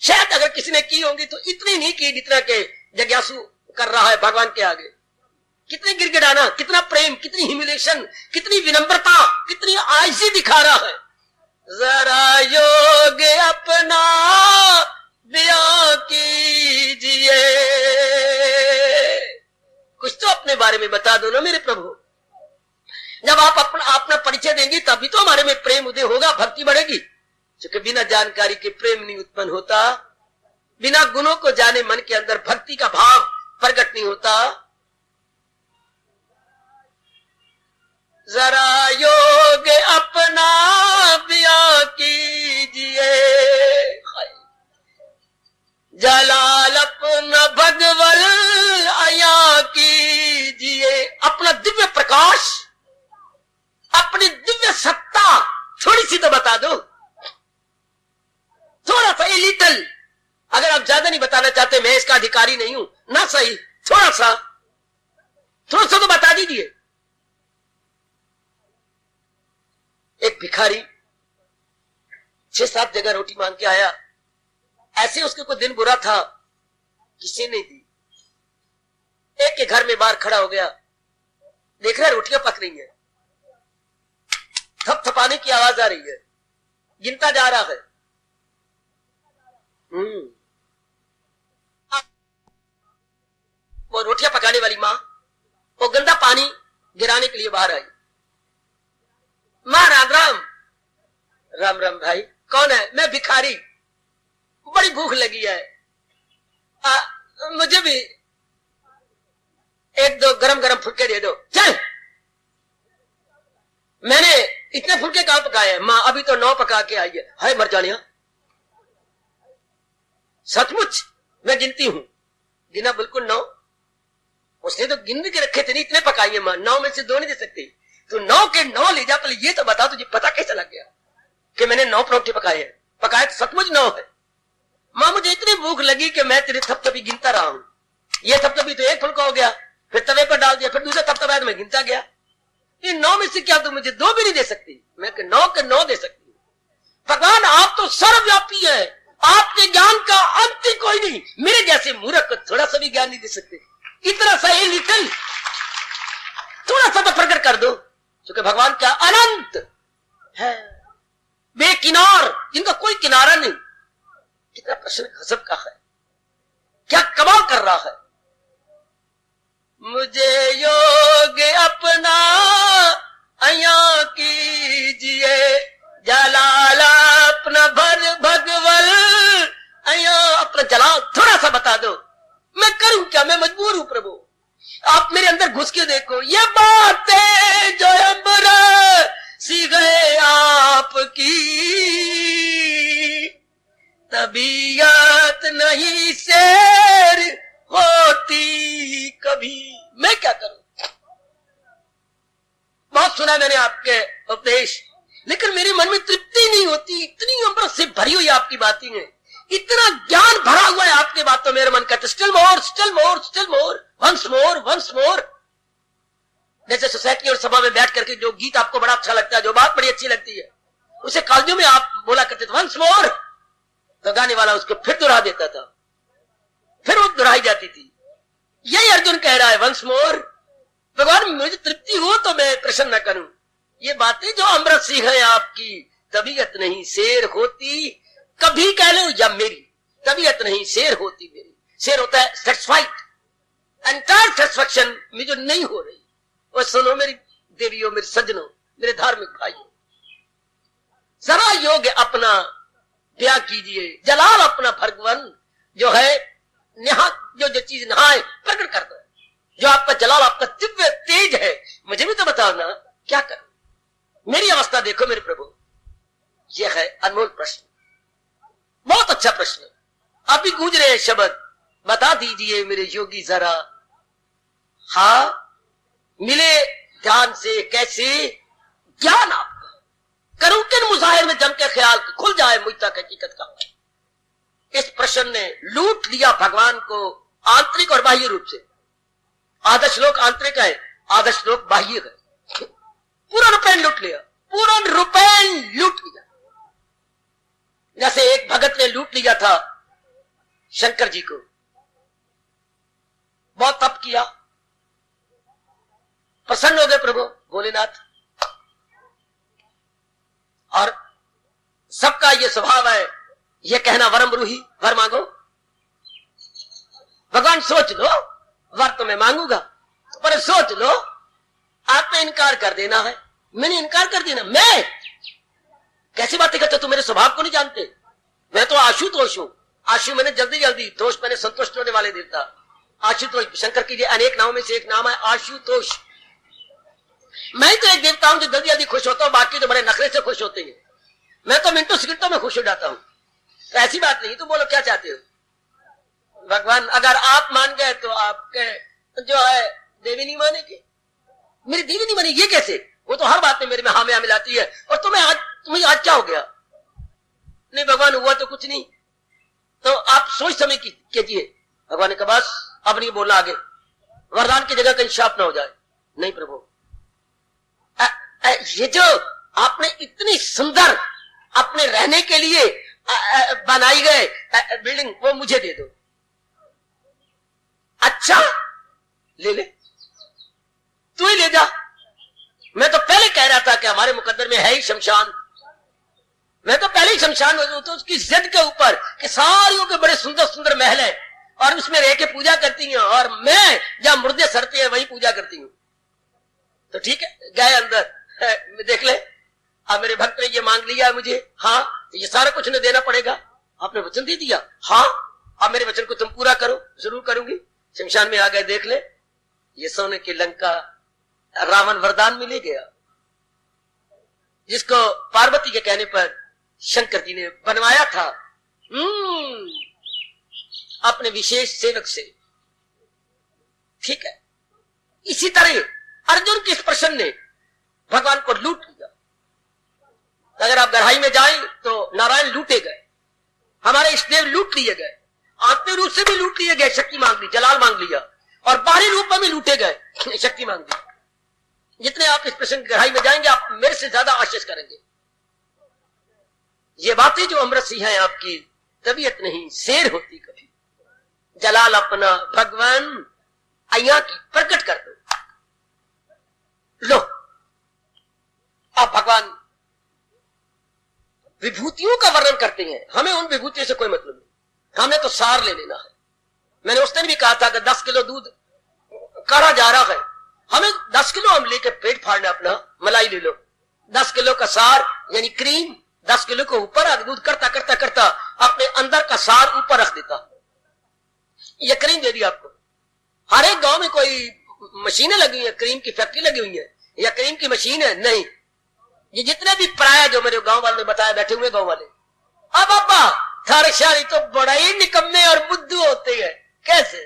शायद अगर किसी ने की होंगी तो इतनी नहीं की जितना के जिज्ञासु कर रहा है भगवान के आगे। कितने गिड़गिड़ाना, कितना प्रेम, कितनी ह्यूमिलेशन, कितनी विनम्रता, कितनी आजिज़ी दिखा रहा है। जरा योग अपना बयां कीजिए, कुछ तो अपने बारे में बता दो ना मेरे प्रभु। जब आप अपना परिचय देंगी तभी तो हमारे में प्रेम उदय होगा, भक्ति बढ़ेगी। क्योंकि बिना जानकारी के प्रेम नहीं उत्पन्न होता, बिना गुणों को जाने मन के अंदर भक्ति का भाव प्रकट नहीं होता। जरा योग अपना बिया कीजिए, जलाल अपना भगवल आया कीजिए। अपना दिव्य प्रकाश, अपनी दिव्य सत्ता थोड़ी सी तो बता दो, थोड़ा सा, ए लिटल। अगर आप ज्यादा नहीं बताना चाहते, मैं इसका अधिकारी नहीं हूं ना, सही, थोड़ा सा तो बता दीजिए। एक भिखारी 6-7 जगह रोटी मांग के आया, ऐसे उसके कोई दिन बुरा था, किसी ने दी। एक के घर में बाहर खड़ा हो गया, देख रहा है रोटियां पक रही हैं, थपथपाने की आवाज आ रही है, गिनता जा रहा है। वो रोटियां पकाने वाली मां वो गंदा पानी गिराने के लिए बाहर आई। मां राम राम। राम राम भाई, कौन है? मैं भिखारी, बड़ी भूख लगी है, मुझे भी 1-2 गरम गरम फुलके दे दो। चल, मैंने इतने फुलके कहां पकाए हैं? मां अभी तो 9 पका के आई है। हाय मर जानिया, सचमुच मैं गिनती हूं। गिना बिल्कुल 9। उसने तो गिन के रखे थे, नहीं इतने पकाई है मां, 9 में से 2 नहीं दे सकती। तो 9 के 9 ले जा, पहले ये तो बता, तुझे पता कैसे लग गया कि मैंने 9 परोठे पकाए हैं? पकाए तो सचमुच 9 है। मां मुझे इतनी भूख लगी कि मैं तेरे थपथपी गिनता रहा हूं। ये थपथपी तो 1 फुलका हो गया, फिर तवे पर डाल दिया, फिर दूसरा थपथपाया तो मैं गिनता गया। इन 9 में से क्या तुम मुझे 2 भी नहीं दे सकती? मैं 9 के 9 दे सकती हूं। भगवान आप तो सर्वव्यापी है, आपके ज्ञान का अंत ही कोई नहीं। मेरे जैसे मूर्ख को थोड़ा सा भी ज्ञान नहीं दे सकते। इतना सा ही लिटिल, थोड़ा सा तो प्रकट कर दो, क्योंकि भगवान क्या अनंत है, बेकिनार, जिनका कोई किनारा नहीं। कितना प्रश्न गजब का है, क्या कमाल कर रहा है। मुझे योग अपना अया कीजिए, जलाला अपना भगवल अया, अपना जलाल थोड़ा सा बता दो। मैं करूं क्या? मैं मजबूर हूं प्रभु, आप मेरे अंदर घुस के देखो। ये बातें जो अंबर सी गए आपकी, तबीयत नहीं शेर होती कभी। मैं क्या करूं? बहुत सुना मैंने आपके उपदेश, लेकिन मेरे मन में तृप्ति नहीं होती। इतनी अमृत से भरी हुई आपकी बातें हैं, इतना ज्ञान भरा हुआ है आपके बातों, मेरे मन का still more, still more, still more, once more, once more. जैसे सोसाइटी और सभा में बैठ करके जो गीत आपको बड़ा अच्छा लगता है, जो बात बड़ी अच्छी लगती है, उसे कॉलेजों में आप बोला करते थे वंस मोर, तो गाने वाला उसको फिर दोहरा देता था, फिर वो दोहराई जाती थी। यही अर्जुन कह रहा है, वंस मोर। भगवान मुझे तृप्ति हो तो मैं प्रसन्न न करूं। ये बातें जो अमृत सी है आपकी, तबीयत नहीं शेर होती कभी, कह लो या मेरी तबीयत नहीं शेर होती मेरी। शेर होता है सेटिस्फाइड, एंटायर सेटिस्फैक्शन में जो नहीं हो रही। और सुनो मेरी देवियों, मेरे सज्जनों, मेरे धार्मिक भाइयों, जरा योग अपना ब्याह कीजिए, जलाल अपना भगवान जो है नहा, जो चीज नहाए प्रकट कर दो। जो आपका जलाल, आपका दिव्य तेज है, मुझे भी तो बताओ ना, क्या करूं? मेरी अवस्था देखो मेरे प्रभु। यह है अनमोल प्रश्न, बहुत अच्छा प्रश्न। आप भी गूंज रहे हैं शब्द, बता दीजिए मेरे योगी जरा, हाँ मिले ध्यान से कैसे ज्ञान आपका करूं, किन मुजाहिर में जम के ख्याल खुल जाए मुझ तक हकीकत का। इस प्रश्न ने लूट लिया भगवान को आंतरिक और बाह्य रूप से। आधा श्लोक आंतरिक है, आधा श्लोक बाह्य है। पूरा रुपैन लूट लिया, पूरा रुपैन लूट लिया। जैसे एक भगत ने लूट लिया था शंकर जी को, बहुत तप किया, प्रसन्न हो गए प्रभु भोलेनाथ। और सबका ये स्वभाव है, ये कहना वरम रूही, वर मांगो। भगवान सोच लो, वर तो मैं मांगूंगा, पर सोच लो आपने इनकार कर देना है। मैंने इनकार कर देना, मैं कैसी बातें करते हो, तुम मेरे स्वभाव को नहीं जानते। मैं तो आशुतोष हूं। आशु मैंने जल्दी जल्दी, तोष मैंने संतुष्ट होने वाले देवता। आशुतोष शंकर की अनेक नामों में से एक नाम है आशुतोष। मैं तो एक देवता हूं जो जल्दी जल्दी खुश होता हूं, बाकी तो बड़े नखरे से खुश होते हैं। मैं तो मिनटों सेकंडों में खुश हो जाता हूं। तो ऐसी बात नहीं, तुम बोलो क्या चाहते हो। भगवान अगर आप मान गए तो आपके जो है देवी नहीं मानेगी। मेरी देवी नहीं मानेगी ये कैसे, वो तो हर बात में मेरे में हाँ में हाँ मिलाती है। और तुम्हें आज क्या हो गया। नहीं भगवान हुआ तो कुछ नहीं, तो आप सोच समझ कीजिए। भगवान ने कहा बस अब नहीं बोलना आगे, वरदान की जगह कहीं शाप ना हो जाए। नहीं प्रभु, ये जो आपने इतनी सुंदर अपने रहने के लिए बनाई गए बिल्डिंग, वो मुझे दे दो। अच्छा ले ले, तू ही ले जा। मैं तो पहले कह रहा था कि हमारे मुकद्दर में है ही शमशान। मैं तो पहले ही शमशान हो तो उसकी जिद के ऊपर कि सारियों के बड़े सुंदर सुंदर महल है और उसमें रह के पूजा करती हैं, और मैं जहां मुर्दे सड़ते हैं वहीं पूजा करती हूं। तो ठीक है, गए अंदर, देख ले अब मेरे भक्त ने ये मांग लिया है मुझे, हाँ तो ये सारा कुछ उन्हें देना पड़ेगा। आपने वचन दे दिया, हाँ अब मेरे वचन को तुम पूरा करो। जरूर करूंगी। शमशान में आ गए, देख ले ये सोने की लंका रावण वरदान में ले गया, जिसको पार्वती के कहने पर शंकर जी ने बनवाया था अपने विशेष सेवक से। ठीक है, इसी तरह अर्जुन के इस प्रश्न ने भगवान को लूट लिया। अगर आप गहराई में जाएं तो नारायण लूटे गए, हमारे इष्टदेव लूट लिए गए, आत्मीय रूप से भी लूट लिए गए, शक्ति मांग ली, जलाल मांग लिया, और बाहरी रूप में भी लूटे गए, शक्ति मांग ली। जितने आप इस प्रश्न की गहराई में जाएंगे आप मेरे से ज्यादा आशीष करेंगे। ये बातें जो अमृत सी हैं, आपकी तबीयत नहीं शेर होती कभी। जलाल अपना भगवान अया की प्रकट कर दो। लो आप भगवान विभूतियों का वर्णन करते हैं, हमें उन विभूतियों से कोई मतलब नहीं, हमें तो सार ले लेना है। मैंने उस दिन भी कहा था कि 10 किलो दूध काढ़ा जा रहा है, हमें 10 किलो हम लेके पेट फाड़ना अपना, मलाई ले लो। 10 किलो का सार यानी क्रीम 10 किलो को ऊपर रख, दूध करता करता करता अपने अंदर का सार ऊपर रख देता। ये क्रीम दे दी आपको। हर एक गांव में कोई मशीनें लगी हुई है, क्रीम की फैक्ट्री लगी हुई है या क्रीम की मशीन है, नहीं। ये जितने भी पराया जो मेरे गांव वाले ने बताया, बैठे हुए गांव वाले, अब अब्बा थारे शारी तो बड़ा ही निकम्मे और बुद्धू होते हैं। कैसे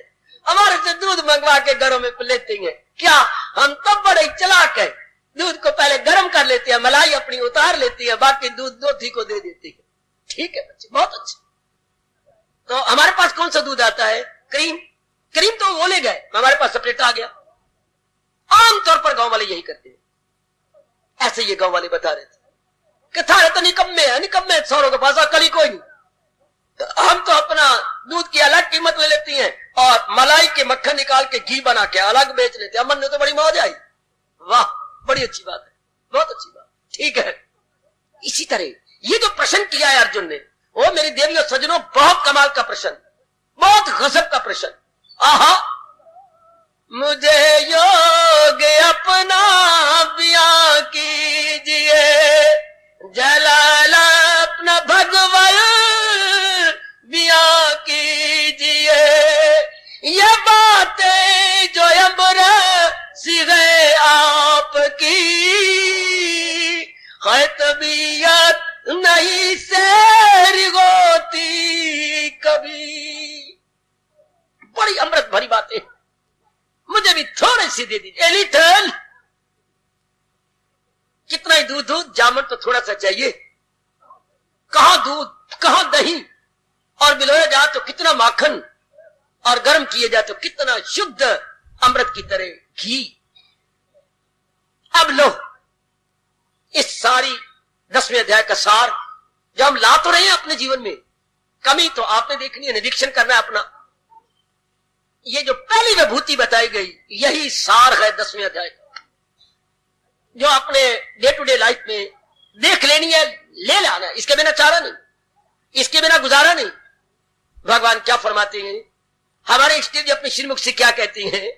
हमारे से दूध मंगवा के घरों में लेते हैं क्या, हम तब बड़े चालाक है, दूध को पहले गर्म कर लेते हैं, मलाई अपनी उतार लेती है, बाकी दूध दोधी को दे देती है। ठीक है बच्चे, बहुत अच्छे। तो हमारे पास कौन सा दूध आता है, क्रीम। क्रीम तो वो ले गए, हमारे पास सेपरेट आ गया। आमतौर पर गांव वाले यही करते हैं। ऐसे ये गांव वाले बता रहे थे कि थारे तो निकम्मे है, निकम्मे सौरों के पास अकल ही कोई नहीं। तो हम तो अपना दूध की अलग कीमत ले लेती हैं और मलाई के मक्खन निकाल के घी बना के अलग बेच लेते हैं। अमन ने तो बड़ी मौज आई। वाह, बड़ी अच्छी बात है, बहुत अच्छी बात। ठीक है, इसी तरह ये जो प्रश्न किया है अर्जुन ने, वो मेरी देवी और सज्जनों बहुत कमाल का प्रश्न, बहुत गजब का प्रश्न। आहा, मुझे योग अपना बिया कीजिए, जलाल अपना भगवान बिया कीजिए, ये बातें जो अमृत है आपकी, है तबीयत नहीं सैर होती कभी। बड़ी अमृत भरी बातें, मुझे भी थोड़ी सी दे दीजिए, लिटल। कितना ही दूध जामन तो थोड़ा सा चाहिए। कहां दूध, कहां दही, और मिलाया जाए तो कितना माखन, और गर्म किए जाए तो कितना शुद्ध अमृत की तरह घी। अब लो इस सारी 10वें अध्याय का सार जो हम ला तो रहे हैं अपने जीवन में, कमी तो आपने देखनी है, निरीक्षण करना है अपना। ये जो पहली विभूति बताई गई, यही सार है 10वें अध्याय का, जो अपने डे टू डे लाइफ में देख लेनी है, ले लाना है। इसके बिना चारा नहीं, इसके बिना गुजारा नहीं। भगवान क्या फरमाते हैं, हमारे इष्ट जी अपने श्रीमुख से क्या कहती हैं,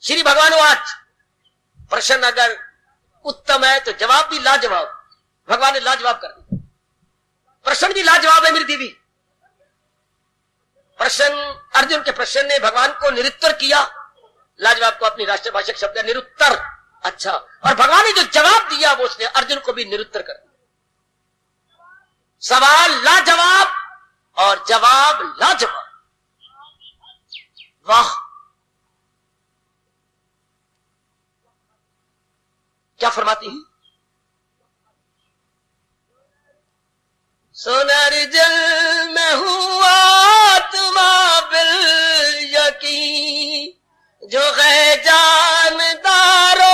श्री भगवान आज प्रश्न अगर उत्तम है तो जवाब भी लाजवाब। भगवान ने लाजवाब कर दिया। प्रश्न भी लाजवाब है मेरी देवी। प्रश्न, अर्जुन के प्रश्न ने भगवान को निरुत्तर किया। लाजवाब को अपनी राष्ट्रभाषा शब्द है निरुत्तर। अच्छा, और भगवान ने जो जवाब दिया वो उसने अर्जुन को भी निरुत्तर कर दिया। सवाल लाजवाब और जवाब लाजवाब। वाह, क्या फरमाती है? सोनर जल में हूँ आत्मा बिल यकीन, जो है जानदारों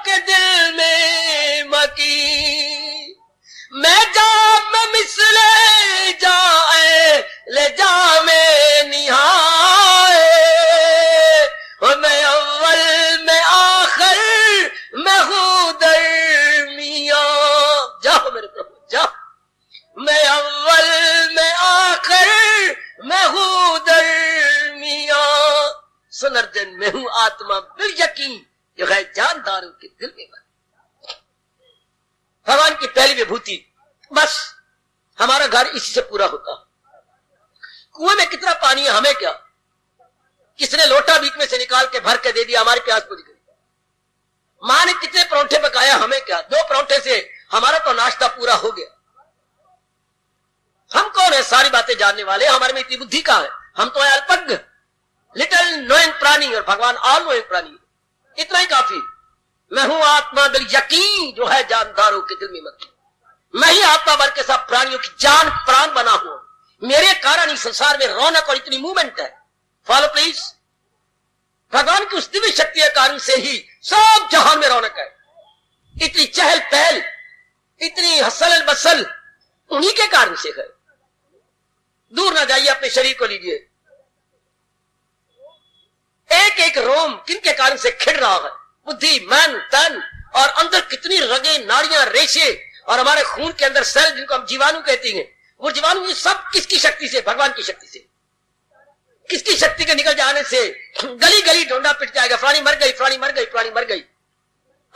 के दिल में मकी। मैं जाम में मिसले जाए ले जा में निहाए, मैं अव्वल में आखिर मैं हूँ दरमिया। जाओ मेरे प्रभु जाओ, मैं अव्वल में आखिर मैं हूँ दरमिया। सुनर्जन मैं हूँ आत्मा बिल यकीन, जो है जानदारों के दिल में बनी। भगवान की पहली विभूति, बस हमारा घर इसी से पूरा होता। कुएं में कितना पानी है हमें क्या, किसने लोटा बीच में से निकाल के भर के दे दिया, हमारी प्यास बुझ गई। मां ने कितने परोंठे पकाया हमें क्या, 2 परोंठे से हमारा तो नाश्ता पूरा हो गया। हम कौन है सारी बातें जानने वाले, हमारे में इतनी बुद्धि कहां है? हम तो है अल्पज्ञ, लिटिल नोइंग प्राणी, और भगवान ऑल नोइंग प्राणी। इतना ही काफी। मैं हूं आत्मा बिल यकीन, जो है जानदारों के दिल में मकी। मैं ही आत्मा बन के सब प्राणियों की जान प्राण बना हूं। मेरे कारण इस संसार में रौनक और इतनी मूवमेंट है। Follow please. भगवान की उस दिव्य शक्ति के कारण से ही सब जहान में रौनक है। इतनी चहल पहल, इतनी हसल बसल उन्हीं के कारण से है। दूर ना जाइए, अपने शरीर को लीजिए। एक एक रोम किन के कारण से खिड़ रहा है, बुद्धि, मन, तन, और अंदर कितनी रगे, नाड़ियां, रेशे, और हमारे खून के अंदर सेल जिनको हम जीवाणु कहते हैं, वो जीवाणु ये सब किसकी शक्ति से? भगवान की शक्ति से। किसकी शक्ति के निकल जाने से गली गली ढोंडा पिट जाएगा, फलानी मर गई, फलानी मर गई, फलानी मर गई।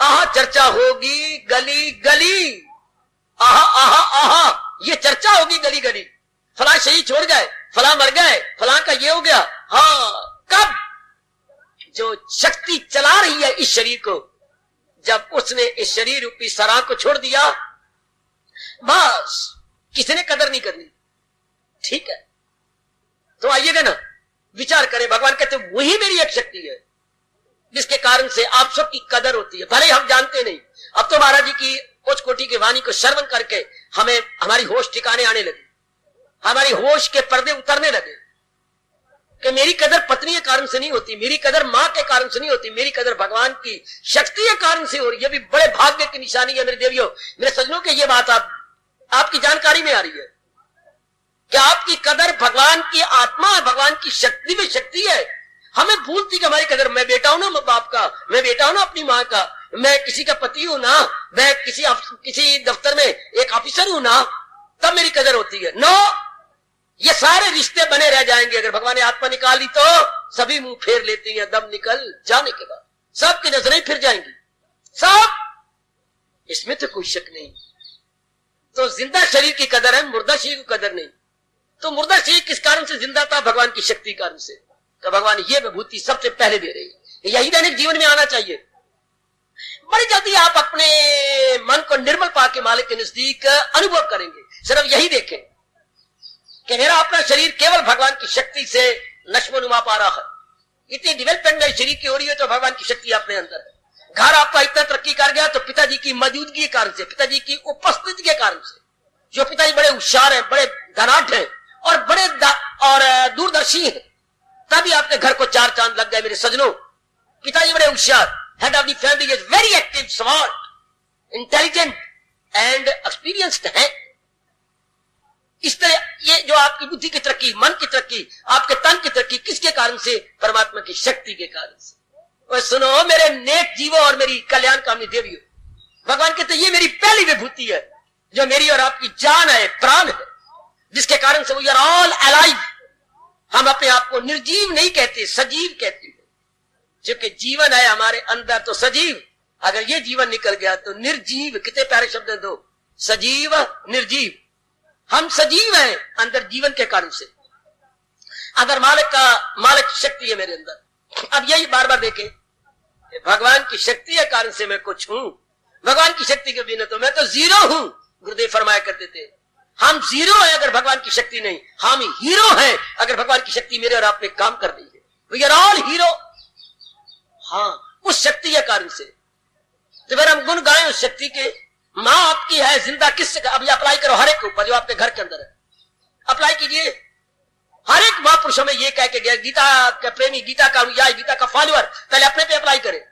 आहा चर्चा होगी गली गली, आहा आहा आहा ये चर्चा होगी गली गली। फला शरीर छोड़ गए, फला मर गए, फला का ये हो गया। हाँ, कब? जो शक्ति चला रही है इस शरीर को, जब उसने इस शरीर रूपी सराह को छोड़ दिया, बस किसने कदर नहीं करनी। ठीक है, तो आइएगा ना, विचार करें। भगवान कहते वही मेरी एक शक्ति है जिसके कारण से आप सबकी कदर होती है, भले हम जानते नहीं। अब तो महाराज जी की उच्च कोटि की वाणी को श्रवण करके हमें हमारी होश ठिकाने आने लगी, हमारी होश के पर्दे उतरने लगे कि मेरी कदर पत्नी के कारण से नहीं होती, मेरी कदर मां के कारण से नहीं होती, मेरी कदर भगवान की शक्ति के कारण से हो रही है। ये भी बड़े भाग्य की निशानी है मेरे देवियों, मेरे सज्जनों के। ये बात आपकी जानकारी में आ रही है कि आपकी कदर भगवान की आत्मा है, भगवान की शक्ति में शक्ति है। हमें भूलती कि हमारी कदर, मैं बेटा हूं ना बाप का, मैं बेटा हूं ना अपनी मां का, मैं किसी का पति हूं ना, मैं किसी दफ्तर में एक ऑफिसर हूं ना, तब मेरी कदर होती है। नो, ये सारे रिश्ते बने रह जाएंगे। अगर भगवान ने आत्मा निकाल दी तो सभी मुंह फेर लेते हैं, दम निकल जाने के बाद सबकी नजरें फिर जाएंगी, सब, इसमें तो कोई शक नहीं। तो जिंदा शरीर की कदर है, मुर्दा शरीर की कदर नहीं। तो मुर्दा शरीर किस कारण से जिंदा था? भगवान की शक्ति कारण से। तो भगवान ये विभूति सबसे पहले दे रही है। यही दैनिक जीवन में आना चाहिए। बड़ी जल्दी आप अपने मन को निर्मल पाके मालिक के नजदीक अनुभव करेंगे। सिर्फ यही देखें कि मेरा अपना शरीर केवल भगवान की शक्ति से नश्मोनुमा पा रहा है। इतनी डेवलपमेंट मेरे शरीर की हो रही है तो भगवान की शक्ति अपने अंदर है। घर आपका इतना तरक्की कर गया तो पिताजी की मौजूदगी के कारण से, पिताजी की उपस्थिति के कारण से। जो पिताजी बड़े होशियार है, बड़े धनाढ़ है और बड़े और दूरदर्शी है, तभी आपके घर को 4 चांद लग गए मेरे सजनों। पिताजी बड़े होशियार, head of the family is very active, smart, intelligent and experienced है। इस तरह ये जो आपकी बुद्धि की तरक्की, मन की तरक्की, आपके तन की तरक्की किसके कारण से? परमात्मा की शक्ति के कारण से। और सुनो मेरे नेक जीवो और मेरी कल्याण कामनी देवियों, भगवान कहते ये मेरी पहली विभूति है जो मेरी और आपकी जान है, प्राण है, जिसके कारण से वी आर ऑल अलाइव। हम अपने आप को निर्जीव नहीं कहते, सजीव कहते हैं। क्योंकि जीवन है हमारे अंदर तो सजीव, अगर ये जीवन निकल गया तो निर्जीव। कितने प्यारे शब्द है दो, सजीव निर्जीव। हम सजीव हैं अंदर जीवन के कारण से। अगर मालिक की शक्ति है मेरे अंदर, अब यही बार बार देखें, भगवान की शक्ति के कारण से मैं कुछ हूं, भगवान की शक्ति के बिना तो मैं तो जीरो हूं। गुरुदेव फरमाया करते थे हम जीरो है अगर भगवान की शक्ति नहीं, हम हीरो हैं अगर भगवान की शक्ति मेरे और आप पे काम कर रही है। We are all hero. हाँ, उस शक्ति के कारण से तो फिर हम गुण गाएं उस शक्ति के। माँ आपकी है, जिंदा किससे? अब ये अप्लाई करो हर एक के ऊपर जो आपके घर के अंदर है, अप्लाई कीजिए। हर एक महापुरुषों में ये कह के गया, गीता का प्रेमी, गीता का अनुयायी, गीता का फॉलोअर पहले अपने पे अप्लाई करे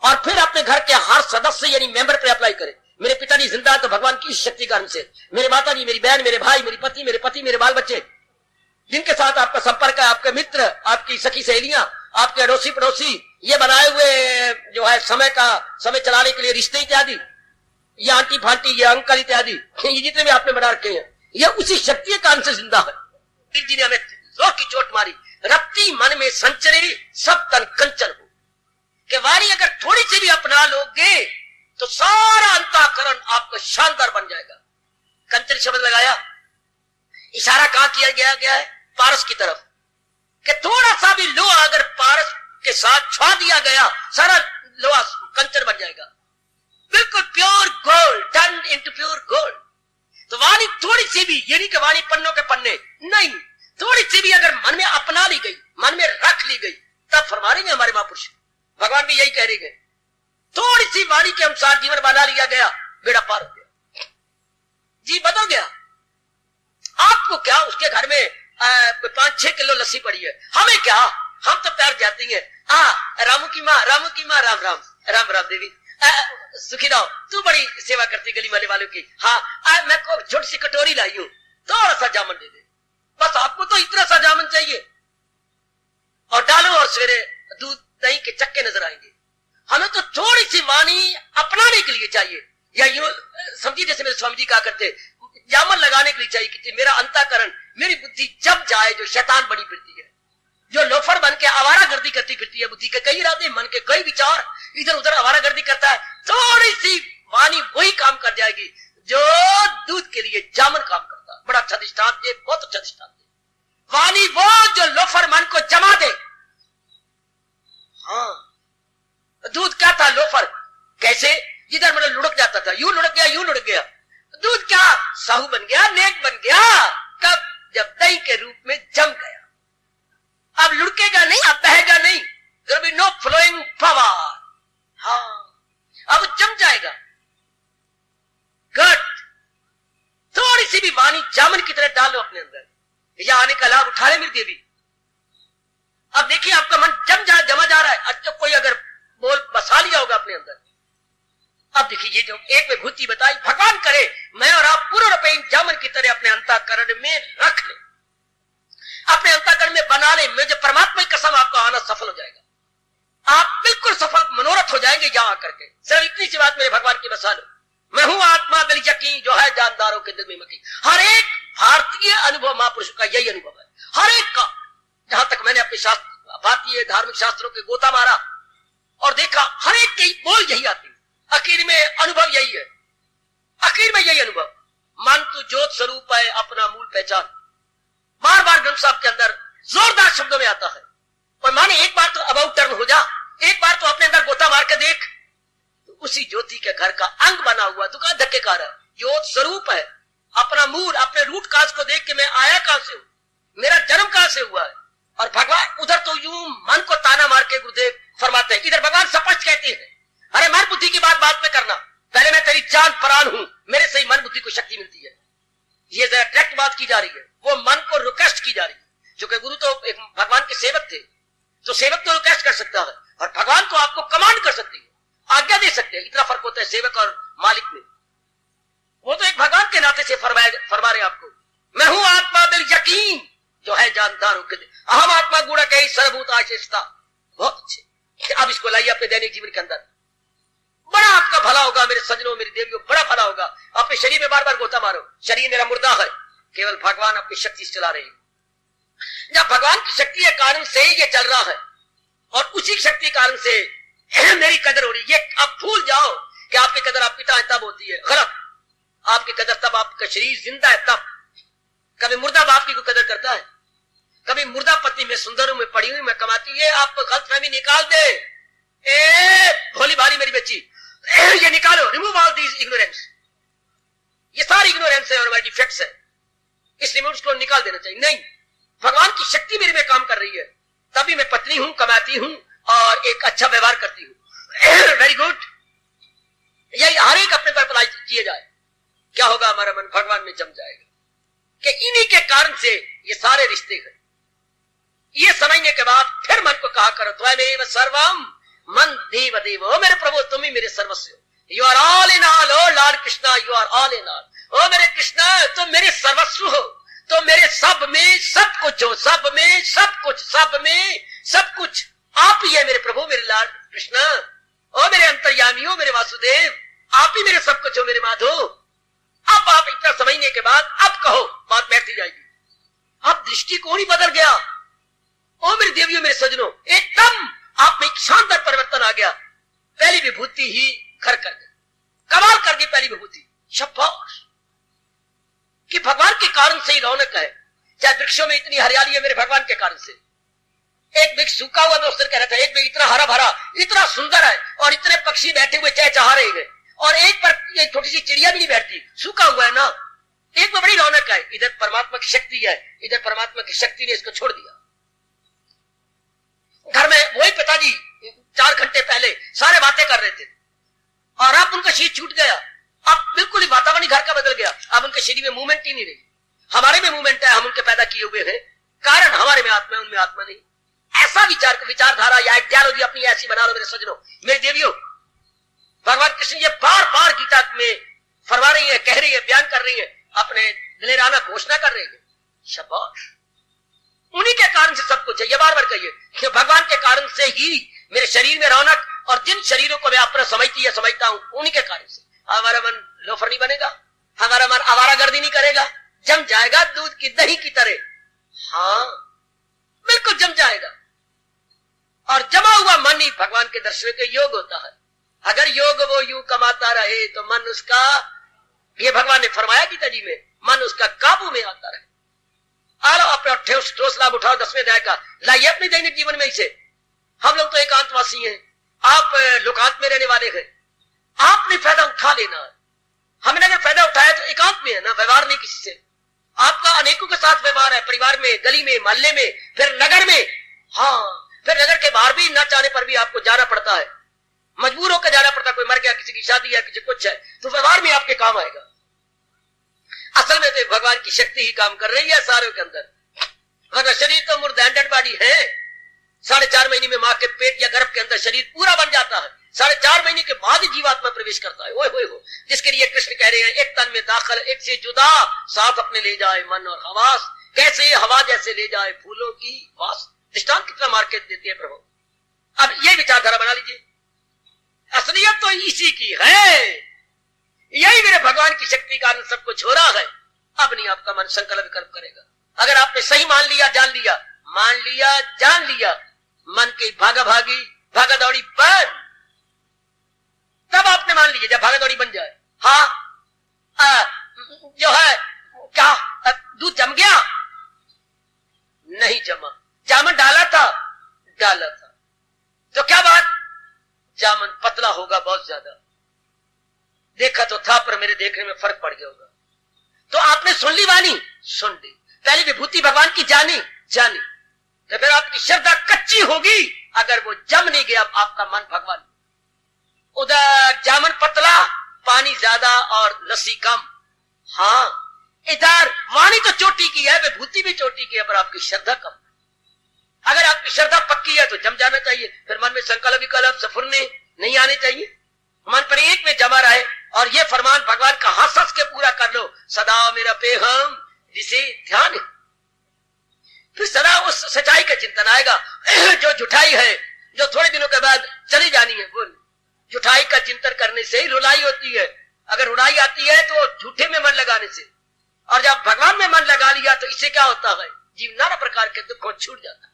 और फिर अपने घर के हर सदस्य यानी मेंबर पे अप्लाई करे। मेरे पिताजी जिंदा है तो भगवान की शक्ति कारण से, मेरे माताजी, मेरी बहन, मेरे भाई, मेरे पति, मेरे बाल बच्चे, जिनके साथ आपका संपर्क है, आपके मित्र, आपकी सखी सहेलियां, आपके अड़ोसी पड़ोसी, ये बनाए हुए जो है समय चलाने के लिए रिश्ते इत्यादि, ये आंटी फांटी, ये अंकल इत्यादि, ये जितने भी आपने बना रखे हैं, ये उसी शक्ति के कारण से जिंदा है। वीर जी ने हमें जोर की चोट मारी, रक्ति मन में संचरे सब तन कंचन हो, कि वाणी अगर थोड़ी सी भी अपना लोगे तो सारा अंतःकरण आपका शानदार बन जाएगा। कंचन शब्द लगाया, इशारा कहां किया गया है? पारस की तरफ, कि थोड़ा सा भी लोहा अगर पारस के साथ छुआ दिया गया, सारा लोहा कंचन बन जाएगा, बिल्कुल pure gold, turn into pure gold. तो वाणी थोड़ी सी भी, ये नहीं कि वाणी पन्नों के पन्ने नहीं, थोड़ी सी भी अगर मन में अपना ली गई, मन में रख ली गई, तब फरमा रहे हमारे महापुरुष, भगवान भी यही कह रहे हैं, थोड़ी सी वाणी के अनुसार जीवन बना लिया गया, बेड़ा पार हो गया, जी बदल गया। आपको क्या, उसके घर में 5-6 किलो लस्सी पड़ी है, हमें क्या, हम तो प्यार जाती है। रामू की माँ राम राम देवी, सुखी रहो, तू बड़ी सेवा करती गली वाले वालों की। हाँ, मैं को छोटी सी कटोरी लाई हूं, थोड़ा सा जामन दे दे, बस आपको तो इतना सा जामन चाहिए, और डालो और सवेरे दूध दही के चक्के नजर आएंगे। हमें तो थोड़ी सी वाणी अपनाने के लिए चाहिए, या यूं समझिए जैसे मेरे स्वामी जी कहा करते, जामन लगाने के लिए चाहिए कि मेरा अंतःकरण, मेरी बुद्धि जब जाए, जो शैतान बनी फिरती है, जो लोफर बन के आवारागर्दी करती फिरती है, बुद्धि के कई इरादे, मन के कई विचार इधर उधर आवारागर्दी करता है, थोड़ी सी वाणी वही काम कर जाएगी जो दूध के लिए जामन काम करता है। बड़ा अच्छा दृष्टांत दे, बहुत अच्छा दृष्टांत दे। वाणी वो जो लोफर मन को जमा दे। हाँ, दूध क्या था? लोफर। कैसे? जिधर मतलब लुढ़क जाता था, यूं लुढ़क गया, यूं लुढ़क गया, दूध क्या साहू बन गया, नेक बन गया। कब? जब दही के रूप में जम गया। अब लुढ़केगा नहीं, अब बहेगा नहीं, there will be no flowing power। हाँ, अब जम जाएगा। गट थोड़ी सी भी वाणी जामन की तरह डालो अपने अंदर, यह आने का लाभ उठा ले मेरी देवी। अब देखिए आपका मन जमा जा रहा है, अच्छा कोई अगर बोल बसा लिया होगा अपने अंदर। अब देखिए ये जो एक विभूति बताई, भगवान करे मैं और आप पूर्ण रूप इन जामन की तरह अपने अंतःकरण में रख ले, अपने अंतःकरण में बना ले। मैं जो परमात्मा की कसम, आपका आना सफल हो जाएगा, आप बिल्कुल सफल मनोरथ हो जाएंगे यहां आकर के। सिर्फ इतनी सी बात मेरे भगवान की बसा लो, मैं हूं आत्मा दिल यकीन जो है जानदारों के दिल में मकी। हर एक भारतीय अनुभव महापुरुष का यही अनुभव है, हर एक का। जहां तक मैंने अपने शास्त्र, भारतीय धार्मिक शास्त्रों के गोता मारा और देखा, हर एक के बोल यही आती है, आखिर में अनुभव यही है, आखिर में यही अनुभव। मन तू ज्योत स्वरूप है, अपना मूल पहचान। बार बार ग्रंथ साहब के अंदर जोरदार शब्दों में आता है। और माने एक बार तो अबाउट टर्न हो जा, एक बार तो अपने अंदर गोता मार के देख, तो उसी ज्योति के घर का अंग बना हुआ, तू कहां धक्के खा रहा है? ज्योत स्वरूप है, अपना मूल, अपने रूट काज को देख के मैं आया कहां से हूं, मेरा जन्म कहां से हुआ है। और भगवान उधर तो यूं मन को ताना मार के गुरुदेव फरमाते हैं, इधर भगवान स्पष्ट कहते हैं, अरे मन बुद्धि की बात में करना, पहले मैं तेरी जान प्राण हूं, मेरे से ही मन बुद्धि को शक्ति मिलती है। ये जरा डायरेक्ट बात की जा रही है, वो मन को रिक्वेस्ट की जा रही है। क्योंकि गुरु तो एक भगवान के सेवक थे, तो सेवक तो रिक्वेस्ट कर सकता है, और भगवान तो आपको कमांड कर सकती है, आज्ञा दे सकते हैं। इतना फर्क होता है सेवक और मालिक में। वो तो एक भगवान के नाते से फरमा रहे आपको, मैं हूं आत्मा बिल यकीन जो है जानदार होकर, अहम आत्मा गुणा कही सर्वभूत आशेषता। बहुत अच्छे, अब इसको लाइए अपने दैनिक जीवन के अंदर, बड़ा आपका भला होगा मेरे सज्जनों, मेरी देवियों, बड़ा भला होगा। अपने शरीर में बार बार गोता मारो, शरीर मेरा मुर्दा है, केवल भगवान अपनी शक्ति से चला रहे हैं। जब भगवान की शक्ति के कारण से ही ये चल रहा है, और उसी शक्ति के कारण से मेरी कदर हो रही है। आप भूल जाओ कि आपकी कदर आप पिता है तब होती है, गलत। आपकी कदर तब आपका शरीर जिंदा है तब, कभी मुर्दा बाप की कोई कदर करता है? कभी मुर्दा पत्नी में सुंदर हूं, मैं पड़ी हुई, मैं कमाती हूं, ये आप गलतफहमी निकाल दे। ए भोली भाली मेरी बच्ची, ये निकालो, रिमूव ऑल दीज इग्नोरेंस। ये सारी इग्नोरेंस है और हमारी डिफेक्ट्स है, इस रिमूव को निकाल देना चाहिए। नहीं, भगवान की शक्ति मेरे में काम कर रही है, तभी मैं पत्नी हूं, कमाती हूं और एक अच्छा व्यवहार करती हूं। Very good. यही हर एक अपने पर अप्लाई किया जाए, क्या होगा? हमारा मन भगवान में जम जाएगा कि इन्हीं के कारण से ये सारे रिश्ते हैं। ये समझने के बाद फिर मन को कहा करो, त्वमेव सर्वम मन देव देव। ओ मेरे प्रभु, तुम ही मेरे सर्वस्व हो। You are all in all. Oh lord Krishna, you are all in all. ओ मेरे कृष्णा, तुम मेरे सर्वस्व हो, तो मेरे सब में सब कुछ हो, सब में सब कुछ, सब में सब कुछ आप ही है मेरे प्रभु, मेरे लॉर्ड कृष्णा। ओ मेरे अंतर्यामी हो, मेरे वासुदेव, आप ही मेरे सब कुछ हो, मेरे माधो। अब आप इतना समझने के बाद अब कहो, बात बैठती जाएगी। अब दृष्टिकोण ही बदल गया। ओ मेरे देवियों, मेरे सजनों, एकदम आप में एक शानदार परिवर्तन आ गया। पहली विभूति ही घर कर गई, कमाल कर गई पहली विभूति। शाबाश कि भगवान के कारण से ही रौनक है। चाहे वृक्षों में इतनी हरियाली है, मेरे भगवान के कारण से। एक वृक्ष सूखा हुआ दोस्त कह रहा था, एक वृक्ष इतना हरा भरा, इतना सुंदर है, और इतने पक्षी बैठे हुए चहचहा रहे हैं, और एक पर एक छोटी सी चिड़िया भी नहीं बैठती, सूखा हुआ है ना। एक में बड़ी रौनक है। इधर परमात्मा की शक्ति है, इधर परमात्मा की शक्ति ने इसको छोड़ दिया। घर में वही पिताजी 4 घंटे पहले सारे बातें कर रहे थे, और अब उनका शरीर छूट गया। अब बिल्कुल ही वातावरण घर का बदल गया। अब उनके शरीर में मूवमेंट ही नहीं रही। हमारे में मूवमेंट है, हम उनके पैदा किए हुए हैं, कारण हमारे में आत्मा है, उनमें आत्मा नहीं। ऐसा विचारधारा या आइडियोलॉजी अपनी ऐसी बना लो मेरे सजनों, मेरे देवियों। भगवान कृष्ण ये बार बार गीता में फरमा रही है, कह रही है, बयान कर रही है, अपने दिलेराना घोषणा कर रही है। शाबाश, उन्हीं के कारण से सब कुछ है। ये बार बार कहिए कि भगवान के कारण से ही मेरे शरीर में रौनक, और जिन शरीरों को मैं अपना समझती है, समझता हूं, उन्हीं के कारण से हमारा मन लोफर नहीं बनेगा, हमारा मन आवारागर्दी नहीं करेगा, जम जाएगा दूध की दही की तरह। हाँ, बिल्कुल जम जाएगा। और जमा हुआ मन ही भगवान के दर्शन के योग होता है। अगर योग वो यूं कमाता रहे तो मन उसका, ये भगवान ने फरमाया गीता जी में, मन उसका काबू में आता रहे। आलो अपना ठोस लाभ उठाओ 10वें अध्याय का, लाइए अपने दैनिक जीवन में इसे। हम लोग तो एकांतवासी हैं, आप लोकांत में रहने वाले हैं, आपने फायदा उठा लेना है। हमने अगर फायदा उठाया तो एकांत में है ना, व्यवहार नहीं किसी से। आपका अनेकों के साथ व्यवहार है, परिवार में, गली में, मोहल्ले में, फिर नगर में। हाँ, फिर नगर के बाहर भी न चाहने पर भी आपको जाना पड़ता है, मजबूर होकर जाना पड़ता है। कोई मर गया, किसी की शादी है, किसी कुछ है, तो व्यवहार में आपके काम आएगा। असल में तो भगवान की शक्ति ही काम कर रही है सारों के अंदर, वरना शरीर तो मुर्दा डेड बॉडी है। 4.5 महीने में मां के पेट या गर्भ के अंदर शरीर पूरा बन जाता है, 4.5 महीने के बाद जीवात्मा प्रवेश करता है। ओए होए हो, जिसके लिए कृष्ण कह रहे हैं, एक तन में दाखिल एक से जुदा, साथ अपने ले जाए मन और हवास, कैसे हवा जैसे ले जाए फूलों की वास। दृष्टांत कितना मार्केट देती है प्रभु। अब ये विचारधारा बना लीजिए, असलियत तो इसी की है। यही मेरे भगवान की शक्ति का कारण सब कुछ हो रहा है। अब नहीं आपका मन संकल्प विकल्प करेगा। अगर आपने सही मान लिया, जान लिया, मान लिया, जान लिया, मन की भागा भागी भागा दौड़ी बन, तब आपने मान लीजिए, जब भागा दौड़ी बन जाए। हाँ, जो है क्या दूध जम गया? नहीं जमा। जामन डाला था, डाला था, तो क्या बात? जामन पतला होगा बहुत ज्यादा। देखा तो था, पर मेरे देखने में फर्क पड़ गया होगा। तो आपने सुन ली वाणी, सुन ली, पहली विभूति भगवान की जानी, जानी, तो फिर आपकी श्रद्धा कच्ची होगी अगर वो जम नहीं गया आपका मन भगवान। उधर जामन पतला, पानी ज्यादा और लस्सी कम। हाँ, इधर वाणी तो चोटी की है, विभूति भी चोटी की है, पर आपकी श्रद्धा कम। अगर आपकी श्रद्धा पक्की है तो जम जाना चाहिए, फिर मन में संकल्प विकल्प सफुरने नहीं आने चाहिए, मन पर एक में जमा रहे। और ये फरमान भगवान का हंस हंस के पूरा कर लो, सदा मेरा पेहम जिसे ध्यान। फिर सदा उस सच्चाई का चिंतन आएगा जो झुठाई है, जो थोड़े दिनों के बाद चली जानी है। बोल, झुठाई का चिंतन करने से ही रुलाई होती है। अगर रुलाई आती है तो झूठे में मन लगाने से, और जब भगवान में मन लगा लिया तो इससे क्या होता है? जीव नाना प्रकार के दुखों छूट जाता है।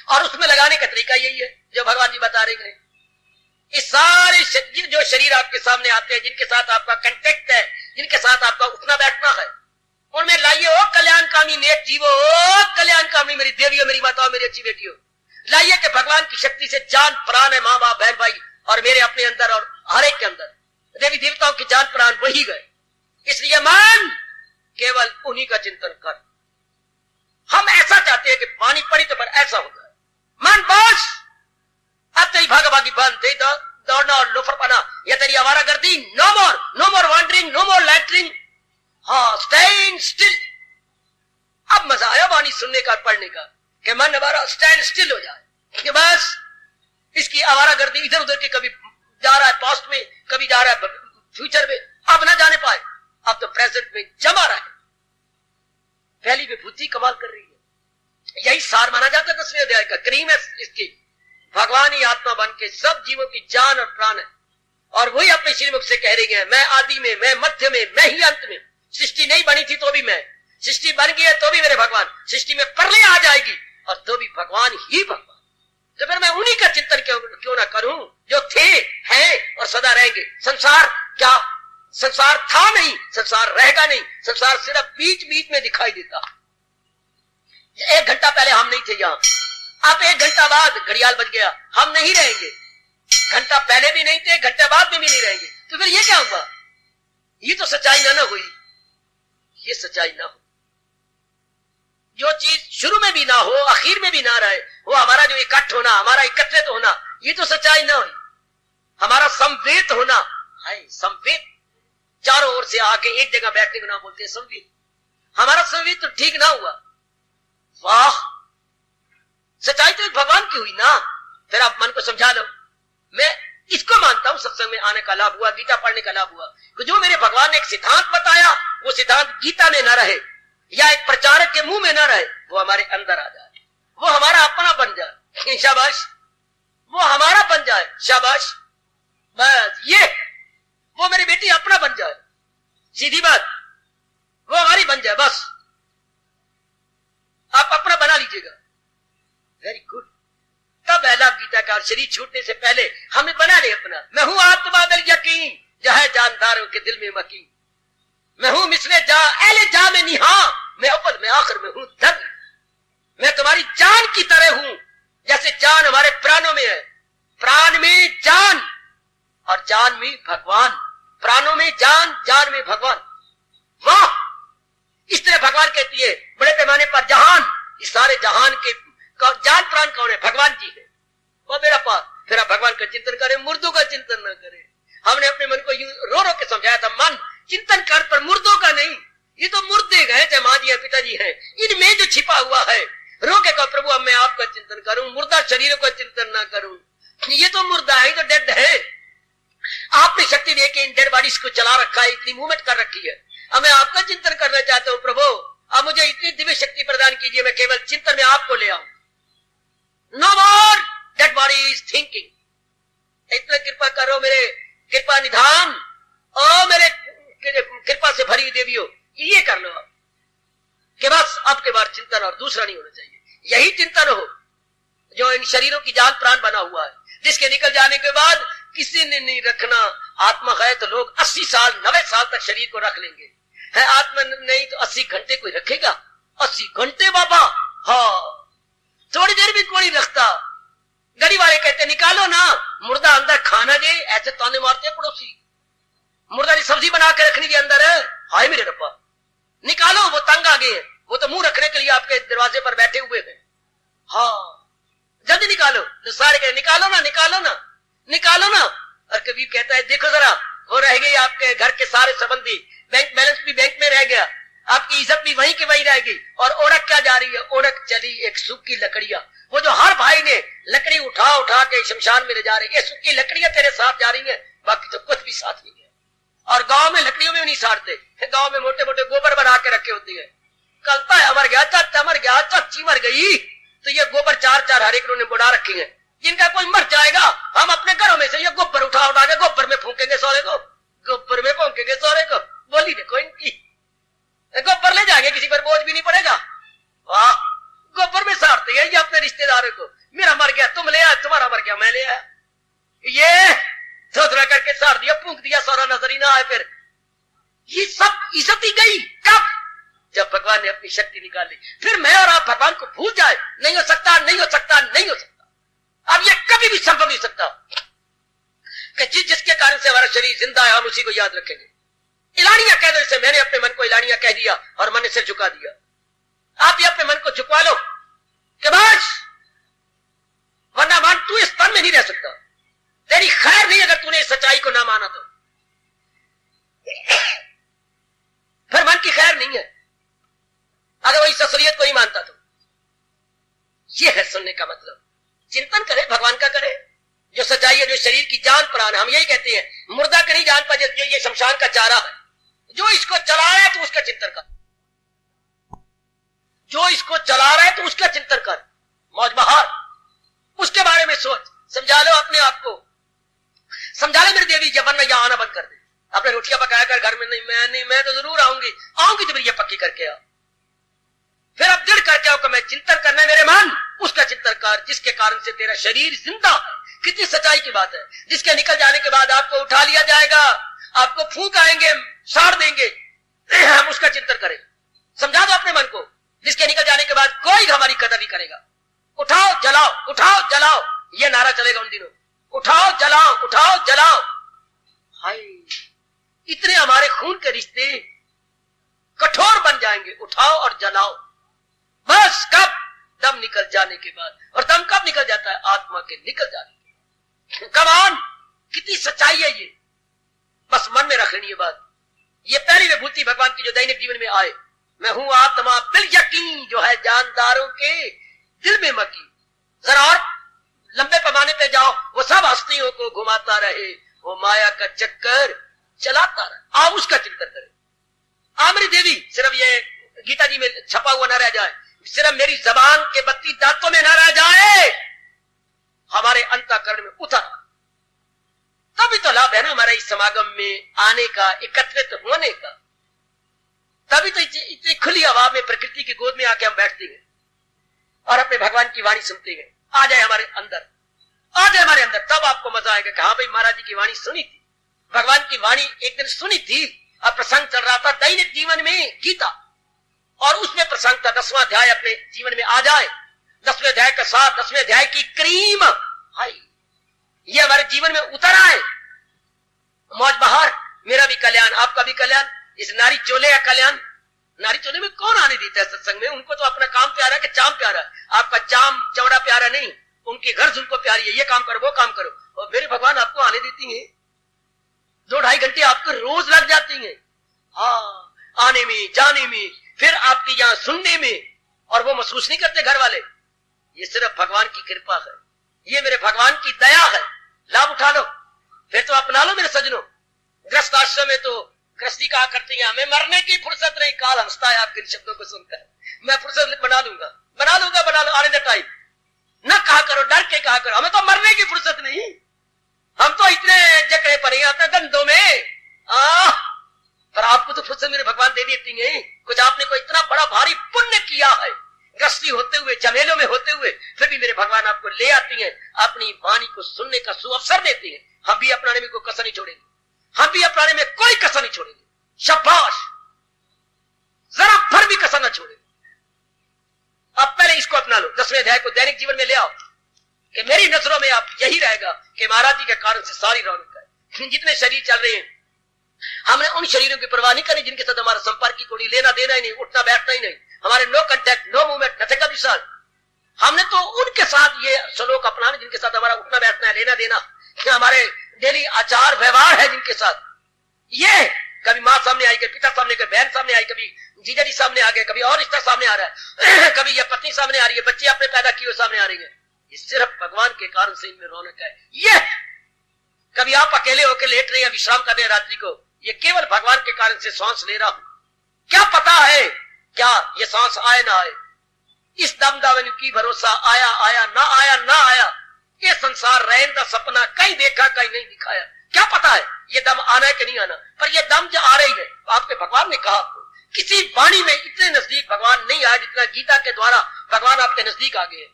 और उसमें लगाने का तरीका यही है जो भगवान जी बता रहे हैं। इस सारे जो शरीर आपके सामने आते हैं, जिनके साथ आपका कांटेक्ट है, जिनके साथ आपका उठना बैठना है, उनमें लाइए ओ कल्याणकामी नेक जीवो, ओ कल्याणकामी मेरी देवियों, मेरी माताओं, मेरी अच्छी बेटियों, लाइए कि भगवान की शक्ति से जान प्राण है, माँ बाप बहन भाई और मेरे अपने अंदर और हर एक के अंदर देवी देवताओं की जान प्राण वही गए। इसलिए मन केवल उन्हीं का चिंतन कर। हम ऐसा चाहते हैं कि पानी पड़ी तो पर ऐसा हो जाए। मन बस अब तेरी भागाभागी बंद, दे दौड़ना और लोफरपना, या तेरी आवारागर्दी, नो मोर वॉन्डरिंग, नो मोर लैटरिंग, हाँ स्टैंड स्टिल। अब मजा आया वाणी सुनने का, पढ़ने का, कि मन हमारा स्टैंड स्टिल हो जाए, कि बस इसकी आवारागर्दी इधर उधर की, कभी जा रहा है पास्ट में, कभी जा रहा है फ्यूचर में, अब ना जाने पाए, अब तो प्रेजेंट में जमा रहा है। पहली विभूति कमाल कर रही है। यही सार माना जाता है 10वें अध्याय का। क्रीम है इसकी, भगवान ही आत्मा बन के सब जीवों की जान और प्राण है, और वही अपने श्रीमुख से कह रही है, मैं आदि में, मैं मध्य में, मैं ही अंत में। सृष्टि नहीं बनी थी तो भी मैं, सृष्टि बन गई है तो भी मेरे भगवान, सृष्टि में प्रलय आ जाएगी और तो भी भगवान ही भगवान। तो फिर मैं उन्हीं का चिंतन क्यों ना करूं जो थे, हैं और सदा रहेंगे। संसार क्या, संसार था नहीं, संसार रहेगा नहीं, संसार सिर्फ बीच बीच में दिखाई देता। 1 घंटा पहले हम नहीं थे यहाँ, अब 1 घंटा बाद घड़ियाल बज गया, हम नहीं रहेंगे। घंटा पहले भी नहीं थे, घंटे बाद में भी नहीं रहेंगे। तो फिर ये क्या हुआ? ये तो सच्चाई ना हुई, ये सच्चाई ना हो। जो चीज शुरू में भी ना हो, आखिर में भी ना रहे, वो हमारा जो इकट्ठ होना, हमारा एकत्रित होना, ये तो सच्चाई ना हुई। हमारा संवेद होना, हाय संवेद, चारों ओर से आके एक जगह बैठने को ना बोलते हैं संवेद, हमारा संवेद तो ठीक ना हुआ। वाह, सच्चाई तो एक भगवान की हुई ना। फिर आप मन को समझा लो। मैं इसको मानता हूं सत्संग में आने का लाभ हुआ, गीता पढ़ने का लाभ हुआ, तो जो मेरे भगवान ने एक सिद्धांत बताया, वो सिद्धांत गीता में ना रहे या एक प्रचारक के मुंह में ना रहे, वो हमारे अंदर आ जाए, वो हमारा अपना बन जाए। शाबाश, वो हमारा बन जाए, शाबाश। बस ये, वो मेरी बेटी अपना बन जाए, सीधी बात, वो हमारी बन जाए, बस आप अपना बना लीजिएगा। Very good. तब पहला गीता का शरीर छूटने से पहले हमें बना ले अपना। मैं हूं आत्मादल यकीन, जहां जानदारों के दिल में मकीन, मैं हूं मिसले जा एले जा में निहा, मैं अव्वल में आखिर में हूं धन। मैं तुम्हारी जान की तरह हूं, जैसे जान हमारे प्राणों में है, प्राण में जान और जान में भगवान, प्राणों में जान, जान में भगवान। वाह, इस तरह भगवान कहती है बड़े पैमाने पर जहान, इस सारे जहान के जान प्राण कौन है? भगवान जी है, वो मेरा पास। फिर आप भगवान का चिंतन करें, मुर्दों का चिंतन न करें। हमने अपने मन को यूं रो रो के समझाया था, मन चिंतन कर, पर मुर्दों का नहीं। ये तो मुर्दे गए, चाहे माँ जी है पिताजी है, इनमें जो छिपा हुआ है, रो के कहो प्रभु अब मैं आपका चिंतन करूं, मुर्दा शरीरों का चिंतन ना करूं। ये तो मुर्दा है, तो डेड है। आपने शक्ति देके इन डेड बॉडीज को चला रखा है, इतनी मूवमेंट कर रखी है। अब मैं आपका चिंतन करना चाहता हूं प्रभु, अब मुझे इतनी दिव्य शक्ति प्रदान कीजिए, मैं केवल चिंतन में आपको ले आऊं। No more dead body is thinking. इतना कृपा करो मेरे कृपा निधान, ओ मेरे कृपा से भरी देवियों, ये कर लो आप कि बस आपके बार चिंतन और दूसरा नहीं होना चाहिए। यही चिंतन हो जो इन शरीरों की जान प्राण बना हुआ है, जिसके निकल जाने के बाद किसी ने नहीं रखना। आत्मा है तो लोग 80 साल 90 साल तक शरीर को रख लेंगे, है आत्मा नहीं तो 80 घंटे कोई रखेगा। 80 घंटे बाबा, हाँ थोड़ी देर भी कोई रखता। गली वाले कहते निकालो ना मुर्दा अंदर खाना दे, ऐसे ताने मारते पड़ोसी। मुर्दा की सब्जी बना के रखनी के अंदर है, हाय मेरे रब्बा निकालो, वो तंग आ गए हैं, वो तो मुंह रखने के लिए आपके दरवाजे पर बैठे हुए हैं। हाँ जल्दी निकालो, तो सारे कहते निकालो ना निकालो ना निकालो ना। और कबीर कहता है देखो जरा, वो रह गई आपके घर के सारे संबंधी, बैंक बैलेंस भी बैंक में रह गया, आपकी इज्जत भी वहीं की वहीं रहेगी। और ओढ़क क्या जा रही है? ओढ़क चली एक सूखी लकड़ियां, वो जो हर भाई ने लकड़ी उठा उठा के शमशान में ले जा रहे, ये सूखी लकड़ियां तेरे साथ जा रही है, बाकी तो कुछ भी साथ नहीं है। और गांव में लकड़ियों में नहीं साड़ते, गांव में मोटे मोटे गोबर बना के रखे होती है। कलता है मर गया, चाचा मर गया, चाची मर गई, तो ये गोबर 4-4 हर एक ने बुढ़ा रखी है। जिनका कोई मर जाएगा, हम अपने घरों में से ये गोबर उठा उठा के गोबर में फूकेंगे सौरे को, गोबर में फूकेंगे सौरे को। बोली देखो इनकी, गोबर ले जाएंगे, किसी पर बोझ भी नहीं पड़ेगा। वाह, गोबर में साड़ते हैं ये अपने रिश्तेदारों को। मेरा मर गया तुम ले आए, तुम्हारा मर गया मैं ले आया, ये थोड़ा करके साड़ दिया, फूंक दिया, सारा नजर ही ना आए। फिर ये सब इज्जत ही गई कब? जब भगवान ने अपनी शक्ति निकाली, फिर मैं और आप भगवान को भूल जाए, नहीं हो सकता, नहीं हो सकता, नहीं हो सकता। अब ये कभी भी संभव नहीं सकता कि जिसके कारण से हमारा शरीर जिंदा है, हम उसी को याद रखेंगे। इलानियां कह दो, जैसे मैंने अपने मन को इलानियां कह दिया और मन ने सिर झुका दिया। आप ये अपने मन को झुकवा लो कि बस, वरना मान तू इस तन में नहीं रह सकता, तेरी खैर नहीं अगर तूने इस सच्चाई को ना माना तो। फिर मन की खैर नहीं है अगर वो इस असलियत को नहीं मानता तो। ये है सुनने का मतलब। चिंतन करे, भगवान का करे, जो सच्चाई है, जो शरीर की जान प्राण है। हम यही कहते हैं मुर्दा का नहीं जान पा, ये शमशान का चारा है। जो इसको चला रहा है तो उसका चिंतन कर, जो इसको चला रहा है तो उसका चिंतन कर, मौज बहार, उसके बारे में सोच, समझा लो अपने आप को, समझा लो मेरी देवी, जब वरना यहां आना बंद कर दे। अपने रोटियां पकाया कर घर में, नहीं मैं तो जरूर आऊंगी तो मेरी ये पक्की करके आ। फिर अब दृढ़ करके आओ कि मैं चिंतन करना है मेरे मन, उसका चिंतन कर जिसके कारण से तेरा शरीर जिंदा है। कितनी सच्चाई की बात है। जिसके निकल जाने के बाद आपको उठा लिया जाएगा, आपको फूंक आएंगे, साड़ देंगे, हम उसका चिंतन करें। समझा दो अपने मन को, जिसके निकल जाने के बाद कोई हमारी कदर नहीं करेगा। उठाओ जलाओ, उठाओ जलाओ, ये नारा चलेगा उन दिनों, उठाओ जलाओ, उठाओ जलाओ। हाय, इतने हमारे खून के रिश्ते कठोर बन जाएंगे। उठाओ और जलाओ, बस कब? दम निकल जाने के बाद। और दम कब निकल जाता है? आत्मा के निकल जाने के। कमान, कितनी सच्चाई है ये, बस मन में रख लेनी है बात। ये पहली विभूति भगवान की जो दैनिक जीवन में आए, मैं हूं आत्मा बिल यकीन, जो है जानदारों के दिल में मकी। जरा और लंबे पैमाने पे जाओ, वो सब हस्तियों को घुमाता रहे, वो माया का चक्कर चलाता रहे। आप उसका चिंतन करें। आमरी देवी सिर्फ ये गीता जी में छपा हुआ न रह जाए, सिर्फ मेरी जबान के 32 दांतों में न रह जाए, हमारे अंतःकरण में उतर। तभी तो लाभ है ना हमारा इस समागम में आने का, एकत्रित होने का। तभी तो इतनी खुली हवा में प्रकृति की गोद में आके हम बैठते हैं और अपने भगवान की वाणी सुनते हैं। आ जाए हमारे अंदर, आ जाए हमारे अंदर, तब आपको मजा आएगा कि हाँ भाई महाराज जी की वाणी सुनी थी, भगवान की वाणी एक दिन सुनी थी। अब प्रसंग चल रहा था दैनिक जीवन में गीता, और उसमें प्रसंग था 10वां अध्याय अपने जीवन में आ जाए। 10वें अध्याय का साथ, 10वें अध्याय की क्रीम, हाय, ये हमारे जीवन में उतर आए। मौज बहार, मेरा भी कल्याण, आपका भी कल्याण, इस नारी चोले का कल्याण। नारी चोले में कौन आने देता है सत्संग में? उनको तो अपना काम प्यारा है कि चाम प्यारा है। आपका चाम चौड़ा प्यारा नहीं, उनकी गर्ज उनको प्यारी है। ये काम करो, वो काम करो, और मेरे भगवान आपको आने देती हैं। 2-2.5 घंटे आपको रोज लग जाती हैं, हाँ, आने में, जाने में, फिर आपकी यहां सुनने में, और वो महसूस नहीं करते घर वाले। ये सिर्फ भगवान की कृपा है, ये मेरे भगवान की दया है। लाभ उठा लो, फिर तो अपना लो मेरे सजनों। गृहस्थ आश्रम में तो गृहस्थी कहा करती है, हमें मरने की फुर्सत नहीं। काल हंसता है आपके इन शब्दों को सुनकर। मैं फुर्सत बना लूंगा, बना लूंगा, बना लो, आने द टाइम। न कहा करो, डर के कहा करो, हमें तो मरने की फुर्सत नहीं। हम तो इतने जकड़े पड़े हैं अपने धंधों में, पर आपको तो फुर्सत मेरे भगवान दे देती है। कुछ आपने कोई इतना बड़ा भारी पुण्य किया है, गृहस्थी होते हुए, झमेलों में होते हुए, फिर भी मेरे भगवान आपको ले आती हैं, अपनी वाणी को सुनने का सुअवसर देती हैं। हम भी अपनाने में कोई कसर नहीं छोड़ेंगे, हम भी अपनाने में कोई कसर नहीं छोड़ेंगे। शाबाश, जरा भर भी कसर न छोड़ेंगे। अब पहले इसको अपना लो, 10वें अध्याय को दैनिक जीवन में ले आओ कि मेरी नजरों में आप यही रहेगा कि महाराज जी के कारण से सारी रौनक है। जितने शरीर चल रहे हैं, हमने उन शरीरों की परवाह नहीं करनी जिनके साथ हमारा संपर्क की कोई लेना देना ही नहीं, उठना बैठना ही नहीं, हमारे no contact, no movement, nothing of the sort. हमने तो उनके साथ ये श्लोक अपनाने जिनके साथ हमारा उठना बैठना है, लेना देना, हमारे डेली आचार व्यवहार है जिनके साथ। ये कभी माँ सामने आई, कभी पिता सामने, कभी बहन सामने आई, कभी जीजा जी सामने आ गए, कभी और रिश्ता सामने आ रहा है, कभी ये पत्नी सामने आ रही है, बच्चे आपने पैदा किए सामने आ रही है। ये सिर्फ भगवान के कारण से इनमें रौनक है। ये कभी आप अकेले होकर लेट रहे हैं, विश्राम कर रहे हैं रात्रि को, ये केवल भगवान के कारण से सांस ले रहा हूं। क्या पता है क्या ये सांस आए ना आए, इस दम दावन की भरोसा, आया आया ना आया ना आया। ये संसार रहने का सपना कहीं देखा कहीं नहीं दिखाया। क्या पता है ये दम आना है कि नहीं आना, पर ये दम जो आ रही है, आपके भगवान ने कहा आपको, किसी वाणी में इतने नजदीक भगवान नहीं आया जितना गीता के द्वारा भगवान आपके नजदीक आ गए।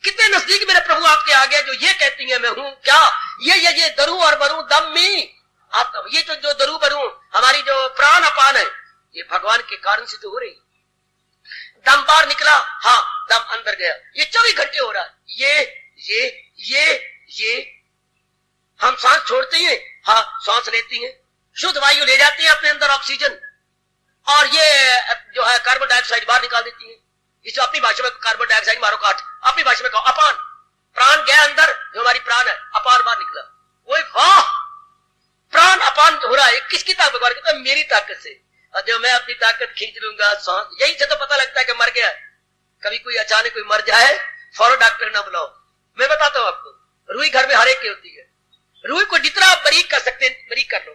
कितने नजदीक मेरे प्रभु आपके आ गए, जो ये कहती है मैं हूं क्या, ये दरू और बरू दम में। आप ये जो दरू बरू हमारी जो प्राण अपान है, ये भगवान के कारण से तो हो रही। दम बाहर निकला, हाँ दम अंदर गया, ये 24 घंटे हो रहा है। ये हम सांस छोड़ते हैं, हाँ सांस लेती हैं, शुद्ध वायु ले जाती है अपने अंदर ऑक्सीजन, और ये जो है कार्बन डाइऑक्साइड बाहर निकाल देती है। इसे अपनी भाषा में कार्बन डाइऑक्साइड मारो काट, अपनी भाषा में कहो अपान। प्राण गया अंदर, जो हमारी प्राण है, अपान बाहर निकला। ओए वाह, प्राण अपान हो रहा है, किसकी ताकत? भगवान कहता है मेरी ताकत से। और जो मैं अपनी ताकत खींच लूंगा सांस, यही से तो पता लगता है कि मर गया। कभी कोई अचानक कोई मर जाए, फौरन डॉक्टर ना बुलाओ। मैं बताता हूं आपको, रुई घर में हर एक की होती है। रुई को जितना आप बारीक कर सकते हैं बारीक कर लो,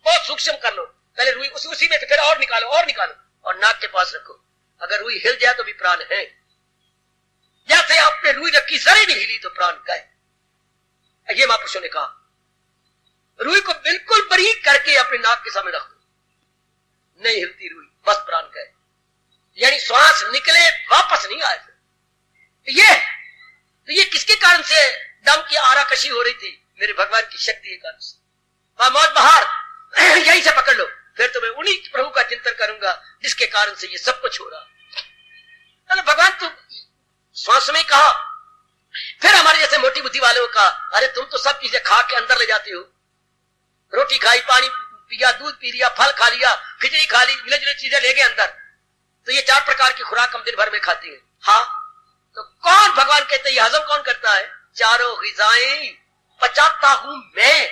बहुत सूक्ष्म कर लो। पहले रुई उसी में से फिर और निकालो और नाक के पास रखो। अगर रुई हिल जाए तो भी प्राण है। जैसे आपने रुई रखी, जरा नहीं हिली तो प्राण गए। ये महापुरुषों ने कहा रुई को बिल्कुल बारीक करके अपने नाक के सामने रखो, नहीं हिलती रुई, बस प्राण गए। यानी श्वास निकले वापस नहीं आए। ये किसके कारण से दम की आराकशी हो रही थी? मेरे भगवान की शक्ति के कारण से। मौत बाहर, यही से पकड़ लो, फिर तो मैं उन्हीं प्रभु का चिंतन करूंगा जिसके कारण से ये सब कुछ हो रहा। तो भगवान तुम श्वास में कहा, फिर हमारे जैसे मोटी बुद्धि वालों का, अरे तुम तो सब चीजें खा के अंदर ले जाती हो। रोटी खाई, पानी पिया, दूध पी लिया, फल खा लिया, खिचड़ी खा ली, मिले जुले चीजें ले गए अंदर। तो ये 4 प्रकार की खुराक हम दिन भर में खाते हैं। हाँ, तो कौन भगवान कहते हैं ये हजम कौन करता है? चारों ग़िज़ाएं पचाता हूं मैं,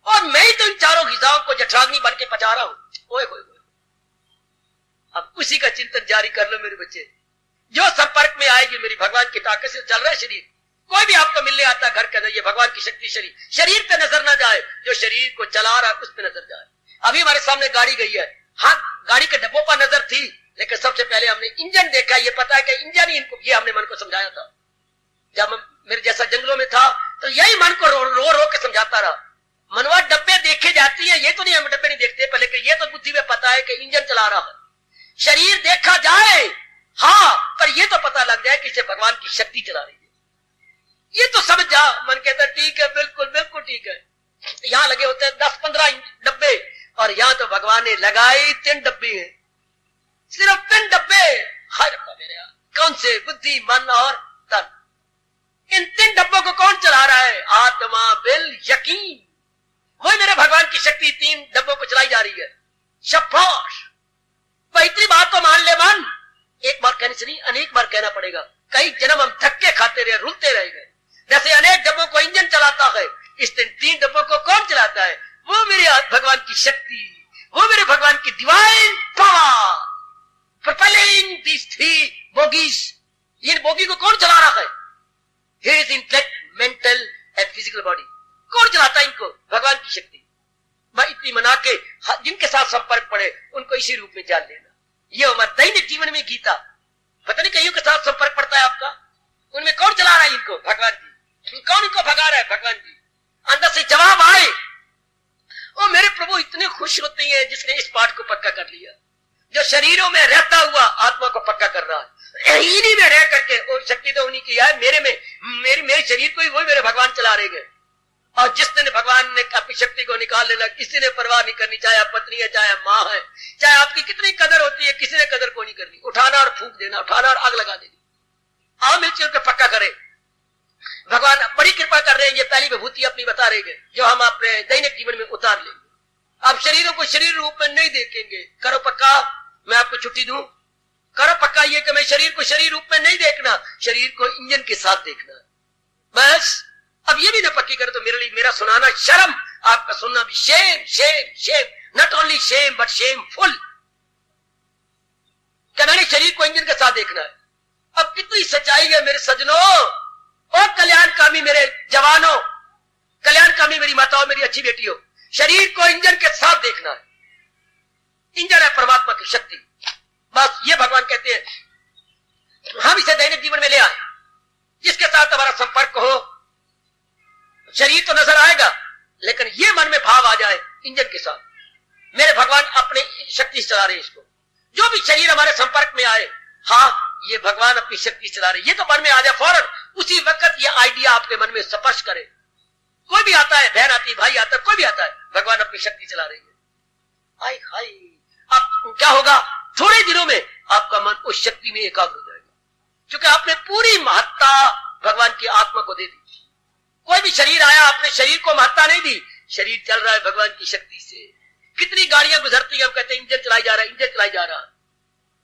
और मैं ही तो इन चारों ग़िज़ाओं को जठराग्नि बन के पचा रहा हूं। ओए होए, अब उसी का चिंतन जारी कर लो मेरे बच्चे। जो संपर्क में आएगी मेरी भगवान की ताकत से चल रहा है शरीर। कोई भी आपको मिलने आता है घर के अंदर, ये भगवान की शक्ति शरीर पे नजर ना जाए, जो शरीर को चला रहा है उस पे नजर जाए। अभी हमारे सामने गाड़ी गई है, हाँ गाड़ी के डब्बों पर नजर थी, लेकिन सबसे पहले हमने इंजन देखा। ये पता है कि इंजन ही इनको, ये हमने मन को समझाया था। जब मेरे जैसा जंगलों में था तो यही मन को रो रो के समझाता रहा। मनवा डब्बे देखे जाती है, ये तो नहीं हम डब्बे नहीं देखते, पर लेकिन ये तो बुद्धि में पता है कि इंजन चला रहा है। शरीर देखा जाए हाँ, पर ये तो पता लग जाए कि इसे भगवान की शक्ति चला रही है। ये तो समझ जा। मन कहता है ठीक है, बिल्कुल बिल्कुल ठीक है। यहां लगे होते हैं 10-15 डब्बे, और यहां तो भगवान ने लगाए 3 डब्बे हैं, सिर्फ 3 डब्बे। हर मेरे कौन से? बुद्धि, मन और तन। इन 3 डब्बों को कौन चला रहा है? आत्मा, बिल, यकीन। वही मेरे भगवान की शक्ति 3 डब्बों को चलाई जा रही है। शाबाश, इतनी बात तो मान ले मन। एक बार कहने से नहीं, अनेक बार कहना पड़ेगा। कई जन्म हम धक्के खाते रहे, रुलते रह गए। जैसे अनेक डब्बों को इंजन चलाता है, इस 3 डब्बों को कौन चलाता है? वो मेरे भगवान की शक्ति, वो मेरे भगवान की divine power propelling this 3 bogies. In bogie को कौन चला रहा है? His intellect, mental and physical body. कौन चलाता है इनको? भगवान की शक्ति। मैं इतनी मना के जिनके साथ संपर्क पड़े उनको इसी रूप में जान लेना। ये हमारे दैनिक जीवन में गीता, पता नहीं कईयों के साथ संपर्क पड़ता है आपका, उनमें कौन चला रहा है इनको? भगवान जी। कौन इनको भगा रहा है? भगवान जी। अंदर से जवाब आए, ओ मेरे प्रभु इतने खुश होते हैं जिसने इस पाठ को पक्का कर लिया, जो शरीरों में रहता हुआ आत्मा को पक्का कर रहा है। इन्हीं में रह करके, और शक्ति तो उन्हीं की है, मेरे में मेरे शरीर को ही वही मेरे भगवान चला रहे हैं। और जिस दिन भगवान ने अपनी शक्ति को निकाल लेना, किसी ने परवाह नहीं करनी, चाहे आप पत्नी है, चाहे माँ है, चाहे आपकी कितनी कदर होती है, किसी ने कदर को नहीं करनी। उठाना और फूंक देना, उठाना और आग लगा देनी। आओ मिलकर उनको पक्का करें। भगवान बड़ी कृपा कर रहे हैं, ये पहली विभूति अपनी बता रहे हैं जो हम अपने दैनिक जीवन में उतार लेंगे। आप शरीरों को शरीर रूप में नहीं देखेंगे। करो पक्का, मैं आपको छुट्टी दूं। करो पक्का ये कि मैं शरीर को शरीर रूप में नहीं देखना, शरीर को इंजन के साथ देखना। बस अब ये भी ना पक्की करे तो मेरे लिए मेरा सुनाना शर्म, आपका सुनना भी shame shame shame. Not only shame but shameful. क्या मैंने शरीर को इंजन के साथ देखना है? अब कितनी सच्चाई है मेरे सजनों और कल्याणकामी मेरे जवानों, कल्याणकामी मेरी माताओं, मेरी अच्छी बेटियों। शरीर को इंजन के साथ देखना है। इंजन है परमात्मा की शक्ति। बस ये भगवान कहते हैं हम इसे दैनिक जीवन में ले आए। जिसके साथ हमारा संपर्क हो, शरीर तो नजर आएगा लेकिन ये मन में भाव आ जाए इंजन के साथ, मेरे भगवान अपने शक्ति से चला रहे हैं इसको। जो भी शरीर हमारे संपर्क में आए, हाँ ये भगवान अपनी शक्ति चला रहे, ये तो मन में आ जाए फौरन, उसी वक्त ये आइडिया आपके मन में स्पर्श करे। कोई भी आता है, बहन आती है, भाई आता है, कोई भी आता है, भगवान अपनी शक्ति चला रही है। हाय हाय, अब क्या होगा, थोड़े दिनों में आपका मन उस शक्ति में एकाग्र हो जाएगा, क्योंकि आपने पूरी महत्ता भगवान की आत्मा को दे दी। कोई भी शरीर आया, आपने शरीर को महत्ता नहीं दी, शरीर चल रहा है भगवान की शक्ति से। कितनी गाड़ियां गुजरती है, हम कहते हैं इंजन चलाई जा रहा है, इंजन चलाई जा रहा है।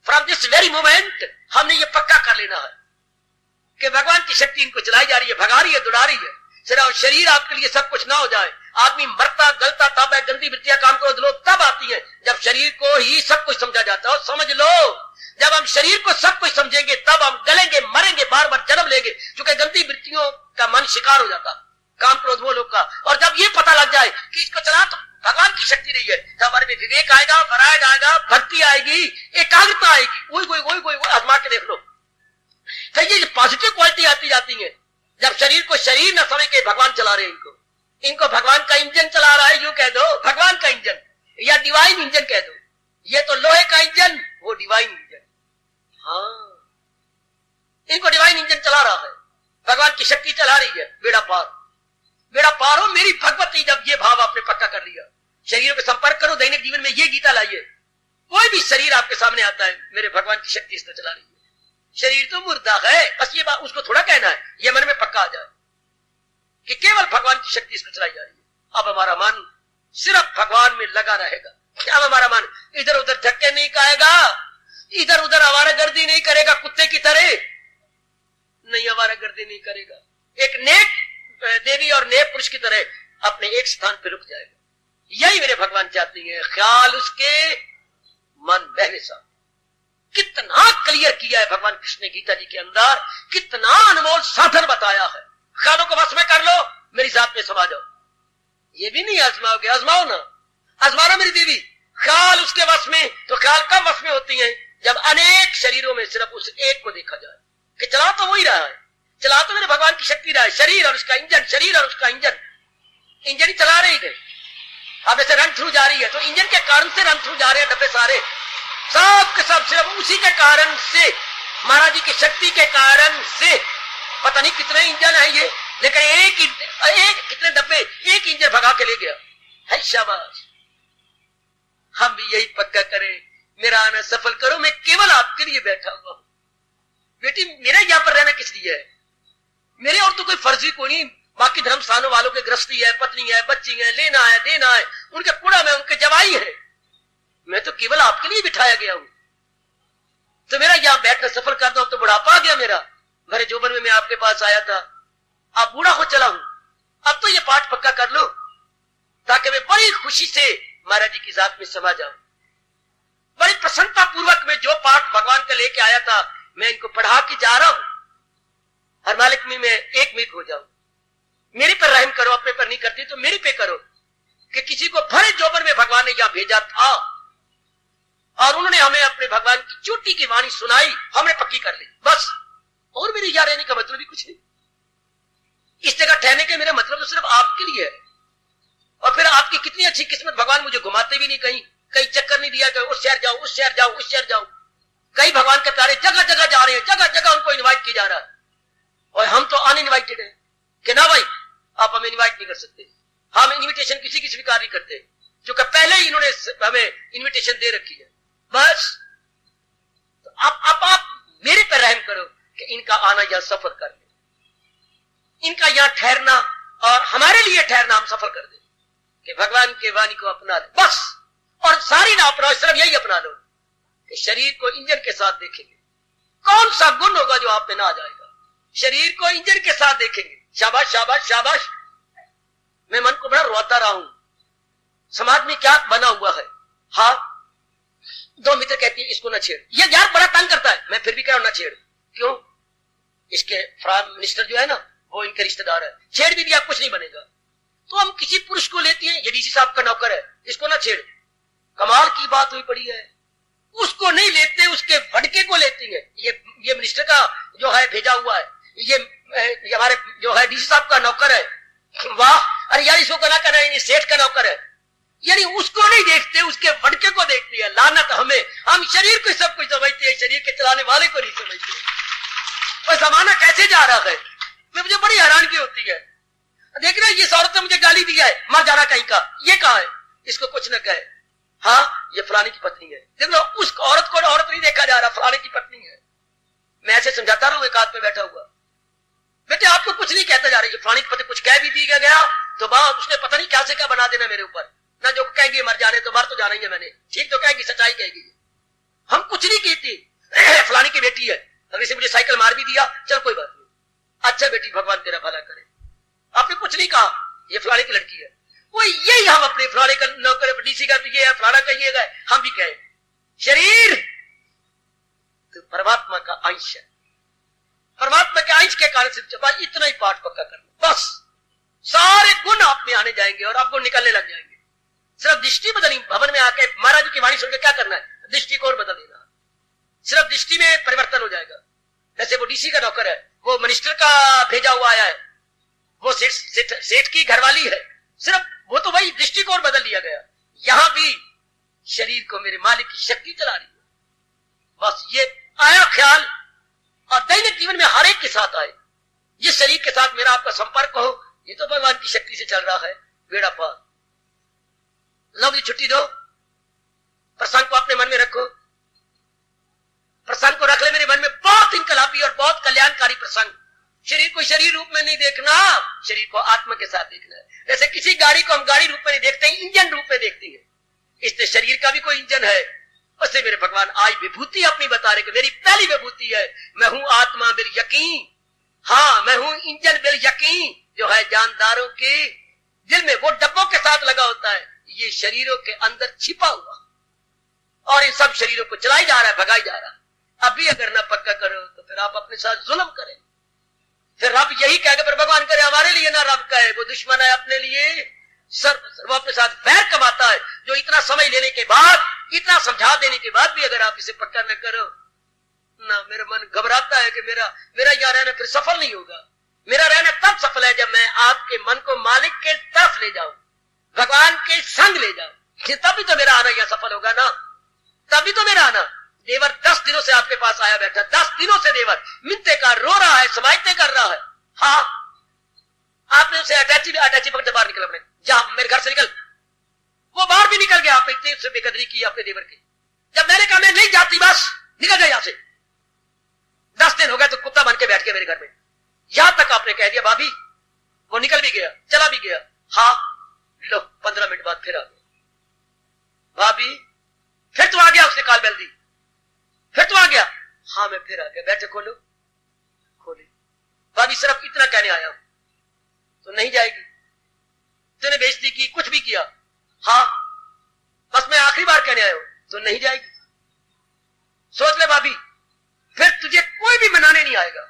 फ्रॉम दिस वेरी मोमेंट हमने ये पक्का कर लेना है कि भगवान की शक्ति इनको चलाई जा रही है, भगा रही है, दुड़ा रही है। सिर्फ शरीर आपके लिए सब कुछ ना हो जाए। आदमी मरता गलता तब है, गंदी वृत्तियां काम करो लोग तब आती है जब शरीर को ही सब कुछ समझा जाता है। और समझ लो, जब हम शरीर को सब कुछ समझेंगे तब हम गलेंगे, मरेंगे, बार बार जन्म लेंगे, क्योंकि गंदी वृत्तियों का मन शिकार हो जाता, काम क्रोध वो लोग का। और जब ये पता लग जाए कि इसको चला तो भगवान की शक्ति नहीं है, तो हमारे में विवेक आएगा, वैराग्य आएगा, भक्ति आएगी, एकाग्रता आएगी। वही आजमा के देख लो। तो ये पॉजिटिव क्वालिटी आती जाती है जब शरीर को शरीर न समझ के भगवान चला रहे हैं। इनको भगवान का इंजन चला रहा है, यूं कह दो भगवान का इंजन या डिवाइन इंजन कह दो। ये तो लोहे का इंजन, वो डिवाइन इंजन। हाँ, इनको डिवाइन इंजन चला रहा है, भगवान की शक्ति चला रही है। बेड़ा पार हो मेरी भगवती। जब ये भाव आपने पक्का कर लिया, शरीरों के संपर्क करो, दैनिक जीवन में ये गीता लाइए। कोई भी शरीर आपके सामने आता है, मेरे भगवान की शक्ति इसको चला रही है। शरीर तो मुर्दा है, बस ये बात उसको थोड़ा कहना है, ये मन में पक्का आ जाए कि केवल भगवान की शक्ति इसमें चलाई जा रही है। अब हमारा मन सिर्फ भगवान में लगा रहेगा। अब हमारा मन इधर उधर धक्के नहीं खाएगा, इधर उधर आवारागर्दी नहीं करेगा, कुत्ते की तरह नहीं आवारागर्दी नहीं करेगा। एक नेक देवी और नेक पुरुष की तरह अपने एक स्थान पर रुक जाएगा। यही मेरे भगवान चाहती है। ख्याल उसके मन बहने सा। कितना क्लियर किया है भगवान कृष्ण ने गीता जी के अंदर, कितना अनमोल साधन बताया है। ख्यालों को वश में कर लो, मेरी जात में समा जाओ। ये भी नहीं आजमाओगे, आजमाओ ना, आजमाना मेरी देवी। ख्याल उसके वश में, तो ख्याल कब वश में होती है? जब अनेक शरीरों में सिर्फ उस एक को देखा जाए कि चला तो वही रहा है, चला तो मेरे भगवान की शक्ति रहा है। शरीर और उसका इंजन, शरीर और उसका इंजन, इंजन ही चला रही है। अब ऐसे रन थ्रू जा रही है, तो इंजन के कारण से रन थ्रू जा रहे हैं डब्बे सारे, सब के सब सिर्फ उसी के कारण से, महाराज जी की शक्ति के कारण से। पता नहीं कितने इंजन है ये, लेकिन एक कितने डब्बे एक इंजन भगा के ले गया है। शाबाश, हम भी यही पक्का करें, मेरा आना सफल करो, मैं केवल आपके लिए बैठा हुआ हूं। बेटी मेरा यहां पर रहना किस लिए है? मेरे और तो कोई फर्जी कोई नहीं। बाकी धर्म स्थानों वालों के गृहस्थी है, पत्नी है, बच्ची है, लेना है, देना है, उनके कूड़ा में उनके जवाई है। मैं तो केवल आपके लिए बिठाया गया हूं। तो मेरा यहां बैठकर सफल करता हूं, तो बुढ़ापा आ गया मेरा। मेरे जोबन में मैं आपके पास आया था, अब बूढ़ा हो चला हूं। अब तो ये पाठ पक्का कर लो, ताकि मैं बड़ी खुशी से महाराज जी की जात में समा जाऊं। बड़ी प्रसन्नता पूर्वक मैं जो पाठ भगवान का लेके आया था, मैं इनको पढ़ा के जा रहा हूं। हर मालिक में मैं एक मिनट हो जाऊं। मेरे पर रहम करो, अपने पर नहीं करती तो मेरे पे करो, कि किसी को भरे जोबन में भगवान ने यहां भेजा था और उन्होंने हमें अपने भगवान की चोटी की वाणी सुनाई, हमने पक्की कर ली बस। और मेरे यहाँ रहने का मतलब ही कुछ नहीं। इस जगह ठहरने के मेरा मतलब तो सिर्फ आपके लिए है। और फिर आपकी कितनी अच्छी किस्मत, भगवान मुझे घुमाते भी नहीं, कहीं चक्कर नहीं दिया कि उस शहर जाओ, उस शहर जाओ, उस शहर जाओ। कई भगवान के प्यारे जगह जगह जा रहे हैं, जगह जगह उनको इन्वाइट किया जा रहा है, और हम तो अनइनवाइटेड है कि ना भाई आप हमें इन्वाइट नहीं कर सकते। हम इन्विटेशन किसी की स्वीकार नहीं करते, क्योंकि पहले ही इन्होंने हमें इन्विटेशन दे रखी है। बस तो आप मेरे पर रहम करो कि इनका आना यहां सफल कर ले, इनका यहां ठहरना और हमारे लिए ठहरना हम सफल कर दे, कि भगवान के वाणी को अपना ले बस। और सारी ना अपनाओ, सिर्फ यही अपना लो कि शरीर को इंजन के साथ देखेंगे। कौन सा गुण होगा जो आप में ना आ जाएगा? शरीर को इंजन के साथ देखेंगे। शाबाश शाबाश शाबाश। मैं मन को बड़ा रोता रहा हूं, समाज में क्या बना हुआ है। हाँ, दो मित्र कहती है इसको ना छेड़, ये यार बड़ा तंग करता है, मैं फिर भी कह रहा हूं ना छेड़। क्यों? इसके प्राइम मिनिस्टर जो है ना, वो इनके रिश्तेदार है, छेड़ भी दिया कुछ नहीं बनेगा। तो हम किसी पुरुष को लेते हैं, ये डीसी साहब का नौकर है, इसको ना छेड़। कमाल की बात हुई पड़ी है, उसको नहीं लेते, उसके भड़के को लेती है। ये मिनिस्टर का जो है भेजा हुआ है, ये हमारे जो है डीसी साहब का नौकर है। वाह, अरे यार इसको ना करना, ये सेठ का नौकर है। यानी उसको नहीं देखते, उसके भड़के को देखते हैं। लानत हमें, हम शरीर को सब कुछ समझते हैं, शरीर के चलाने वाले को नहीं समझते। और जमाना कैसे जा रहा है, मुझे बड़ी हैरानगी होती है। देख रहे ये औरत ने मुझे गाली दिया है, मर जाना कहीं का, ये कहा है, इसको कुछ न कहे। हाँ ये फलाने की पत्नी है। देखो उस औरत को औरत नहीं देखा जा रहा, फलाने की पत्नी है। मैं ऐसे समझाता रहा हूं एक हाथ में बैठा हुआ, बेटे आपको कुछ नहीं कहता जा रही, फलानी की पत्नी कुछ कह भी दी गया तो बात उसने पता नहीं क्या से क्या बना देना मेरे ऊपर, ना जो कहेगी मर जाने तो मर तो जाना ही है मैंने, ठीक तो कहेगी, सच्चाई कहेगी। हम कुछ नहीं कहती, फलानी की बेटी है, अगर इसे मुझे साइकिल मार भी दिया चल कोई बात नहीं, अच्छा बेटी भगवान तेरा भला करे। आपने कुछ नहीं कहा ये फलाने की लड़की है, वो यही हम अपने फलाने का नौकर डीसी का ये है, फलाना का ये है, हम भी कहें शरीर तो परमात्मा का अंश है, परमात्मा के अंश के कारण से इतना ही पाठ पक्का करना, बस सारे गुण आप में आने जाएंगे और आपको निकलने लग जाएंगे। सिर्फ दृष्टि बदलनी, भवन में आके महाराज की वाणी सुनकर क्या करना है, दृष्टि को और बदल देना, सिर्फ दृष्टि में परिवर्तन हो जाएगा। जैसे वो डीसी का नौकर है, वो मिनिस्टर का भेजा हुआ आया है, वो सेठ की घरवाली है, सिर्फ वो तो वही दृष्टि को और बदल दिया गया। यहां भी शरीर को मेरे मालिक की शक्ति चला रही है, बस ये आया ख्याल और दैनिक जीवन में हर एक के साथ आए, ये शरीर के साथ मेरा आपका संपर्क हो, ये तो भगवान की शक्ति से चल रहा है, बेड़ा पार। लो भी छुट्टी दो, प्रसंग को अपने मन में रखो, प्रसंग को रख ले मेरे मन में, बहुत इनकलाबी और बहुत कल्याणकारी प्रसंग। शरीर को शरीर रूप में नहीं देखना, शरीर को आत्मा के साथ देखना है। जैसे किसी गाड़ी को हम गाड़ी रूप में नहीं देखते, इंजन रूप में देखते हैं, इसलिए शरीर का भी कोई इंजन है। उससे मेरे भगवान आज विभूति अपनी बता रहे कि मेरी पहली विभूति है, मैं हूं आत्मा बिल यकीन, हाँ मैं हूं इंजन बिल यकीन, जो है जानदारों के दिल में, वो डब्बों के साथ लगा होता है, ये शरीरों के अंदर छिपा हुआ, और इन सब शरीरों को चलाई जा रहा है, भगाई जा रहा है। अभी अगर ना पक्का करो तो फिर आप अपने साथ जुल्म करें, फिर रब यही कहेगा, पर भगवान करे हमारे लिए ना रब कहे, वो दुश्मन है अपने लिए, वो अपने साथ वैर कमाता है, जो इतना समय लेने के बाद, इतना समझा देने के बाद भी अगर आप इसे पक्का न करो ना, मेरा मन घबराता है कि मेरा यहाँ रहना फिर सफल नहीं होगा। मेरा रहना तब सफल है जब मैं आपके मन को मालिक के तरफ ले जाऊं, भगवान के संग ले जाऊं, तभी तो मेरा आना यह सफल होगा ना, तभी तो मेरा आना। देवर 10 दिनों से आपके पास आया बैठा, 10 दिनों से देवर मिनते का रो रहा है, समाइते कर रहा है, हाँ आपने उसे अटैची पकड़ के बाहर निकल, अपने जा मेरे घर से निकल, वो बाहर भी निकल गया। आपने इतनी उससे बेकदरी की अपने देवर की, जब मैंने कहा मैं नहीं जाती, बस निकल जाए यहां से, 10 दिन हो गए तो कुत्ता बन के बैठ गया मेरे घर में, यहां तक आपने कह दिया भाभी, वो निकल भी गया, चला भी गया। हाँ लो 15 मिनट बाद फिर आ गया, भाभी फिर तो आ गया, उसने काल बेल दी, फिर तो आ गया, हाँ मैं फिर आ गया, बैठे खोलो, खोले, भाभी सिर्फ इतना कहने आया हूं, तो नहीं जाएगी, तूने बेइज्जती की, कुछ भी किया, हाँ बस मैं आखिरी बार कहने आया हूं, तो नहीं जाएगी, सोच ले भाभी, फिर तुझे कोई भी मनाने नहीं आएगा,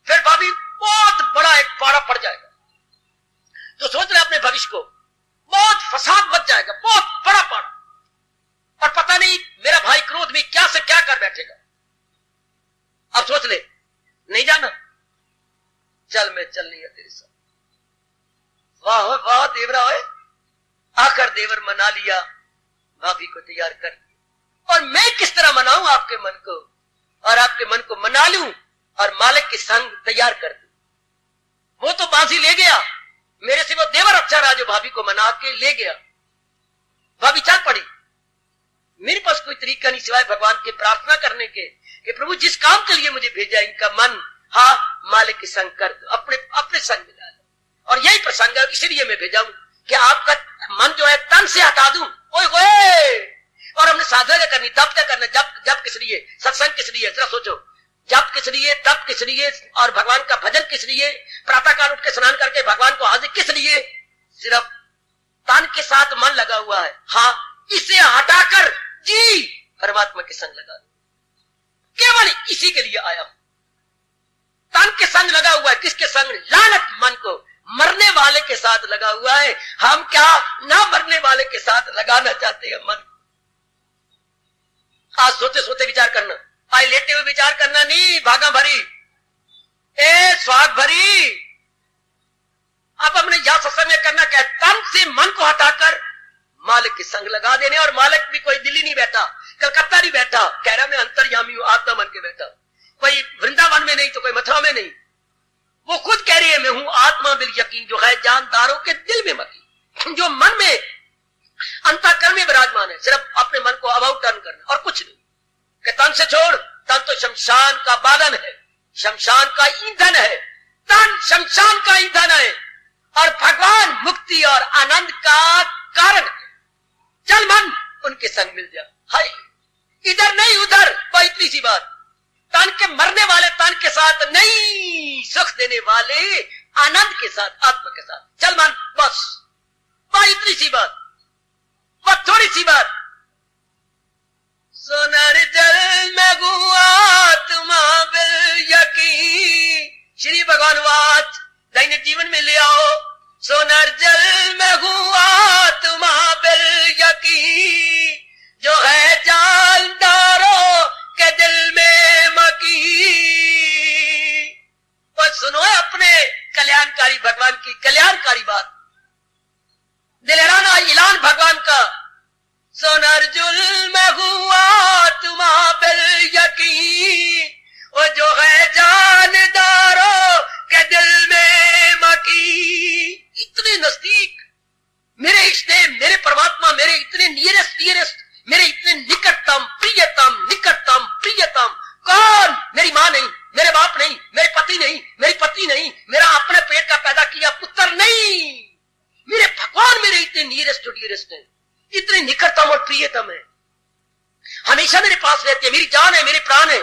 फिर भाभी बहुत बड़ा एक पाड़ा पड़ जाएगा, तो सोच ले अपने भविष्य को, बहुत फसाद बच जाएगा, बहुत बड़ा पाड़ा, और पता नहीं मेरा भाई क्रोध में क्या से क्या कर बैठेगा। अब सोच ले, नहीं जाना, चल मैं चल नहीं है तेरे साथ। वाह वाह देवरा है, आकर देवर मना लिया, भाभी को तैयार कर दिया, और मैं किस तरह मनाऊं आपके मन को, और आपके मन को मना लूं और मालिक के संग तैयार कर दूं। वो तो बाजी ले गया, मेरे से वो देवर अच्छा रहा जो भाभी को मना के ले गया। भाभी चल पड़ी, मेरे पास कोई तरीका नहीं सिवाय भगवान के प्रार्थना करने के कि प्रभु जिस काम के लिए मुझे भेजा इनका मन हाँ मालिक के संग कर दो, अपने संग मिला दो। और यही प्रसंग है, इसीलिए मैं भेजा हूं कि आपका मन जो है तन से हटा दूं। ओए होए, और हमने साधना करनी, तब क्या करना, जब किस लिए, सत्संग किस लिए, जरा सोचो, जब किस लिए, तब किस लिए, और भगवान का भजन किस लिए, प्रातः काल उठ के स्नान करके भगवान को हाजिर किस लिए, सिर्फ तन के साथ मन लगा हुआ है, हाँ इसे हटाकर जी परमात्मा के संग लगा, केवल इसी के लिए आया हूं। तन के संग लगा हुआ है, किसके संग, लालच मन को, मरने वाले के साथ लगा हुआ है। हम क्या ना मरने वाले के साथ लगाना चाहते हैं मन। आज सोते सोते विचार करना, आज लेटे हुए विचार करना नहीं, भागा भरी ए स्वाद भरी। अब हमने यह सत्संग में करना क्या, तन से मन को हटाकर मालिक के संग लगा देने। और मालिक भी कोई दिल्ली नहीं बैठा, कलकत्ता नहीं बैठा, कह रहा मैं अंतर्यामी हूं, आत्मा मन के बैठा, कोई वृंदावन में नहीं तो कोई मथुरा में नहीं, वो खुद कह रही है मैं हूं आत्मा बिल यकीन, जो है जानदारों के दिल में मती, जो मन में अंतःकरण में विराजमान है, सिर्फ अपने मन को अबाउट टर्न करना और कुछ नहीं। कि तन से छोड़, तन तो शमशान का बादन है, शमशान का ईंधन है, तन शमशान का ईंधन है और भगवान मुक्ति और आनंद का कारण है। चल मन उनके संग मिल जा। हाय इधर नहीं उधर, वह इतनी सी बात। तन के मरने वाले तन के साथ नहीं, सुख देने वाले आनंद के साथ, आत्मा के साथ। चल मन, बस वह इतनी सी बात, वह थोड़ी सी बात। सोनर जल में गुआ तुमा बिल यकीन, श्री भगवान वाच दैनिक जीवन में ले आओ। सोनर जल में गुआ तुमा बिल यकीन, जो है जानदारों के दिल में मकी। और सुनो अपने कल्याणकारी भगवान की कल्याणकारी बात, दिलहराना ऐलान भगवान का। सोनर जुल में हुआ तुमा बिल यकीन, वो जो है जानदारों के दिल में मकी। इतने नजदीक मेरे इष्टदेव, मेरे परमात्मा, मेरे इतने नियरेस्ट, मेरे इतने निकटतम प्रियतम कौन? मेरी मां नहीं, मेरे बाप नहीं, मेरे पति नहीं, मेरी पत्नी नहीं, मेरा अपने पेट का पैदा किया पुत्र नहीं, मेरे भगवान मेरे इतने नियरेस्ट है, इतने निकटतम और प्रियतम है, हमेशा मेरे पास रहते हैं, मेरी जान है, मेरे प्राण है।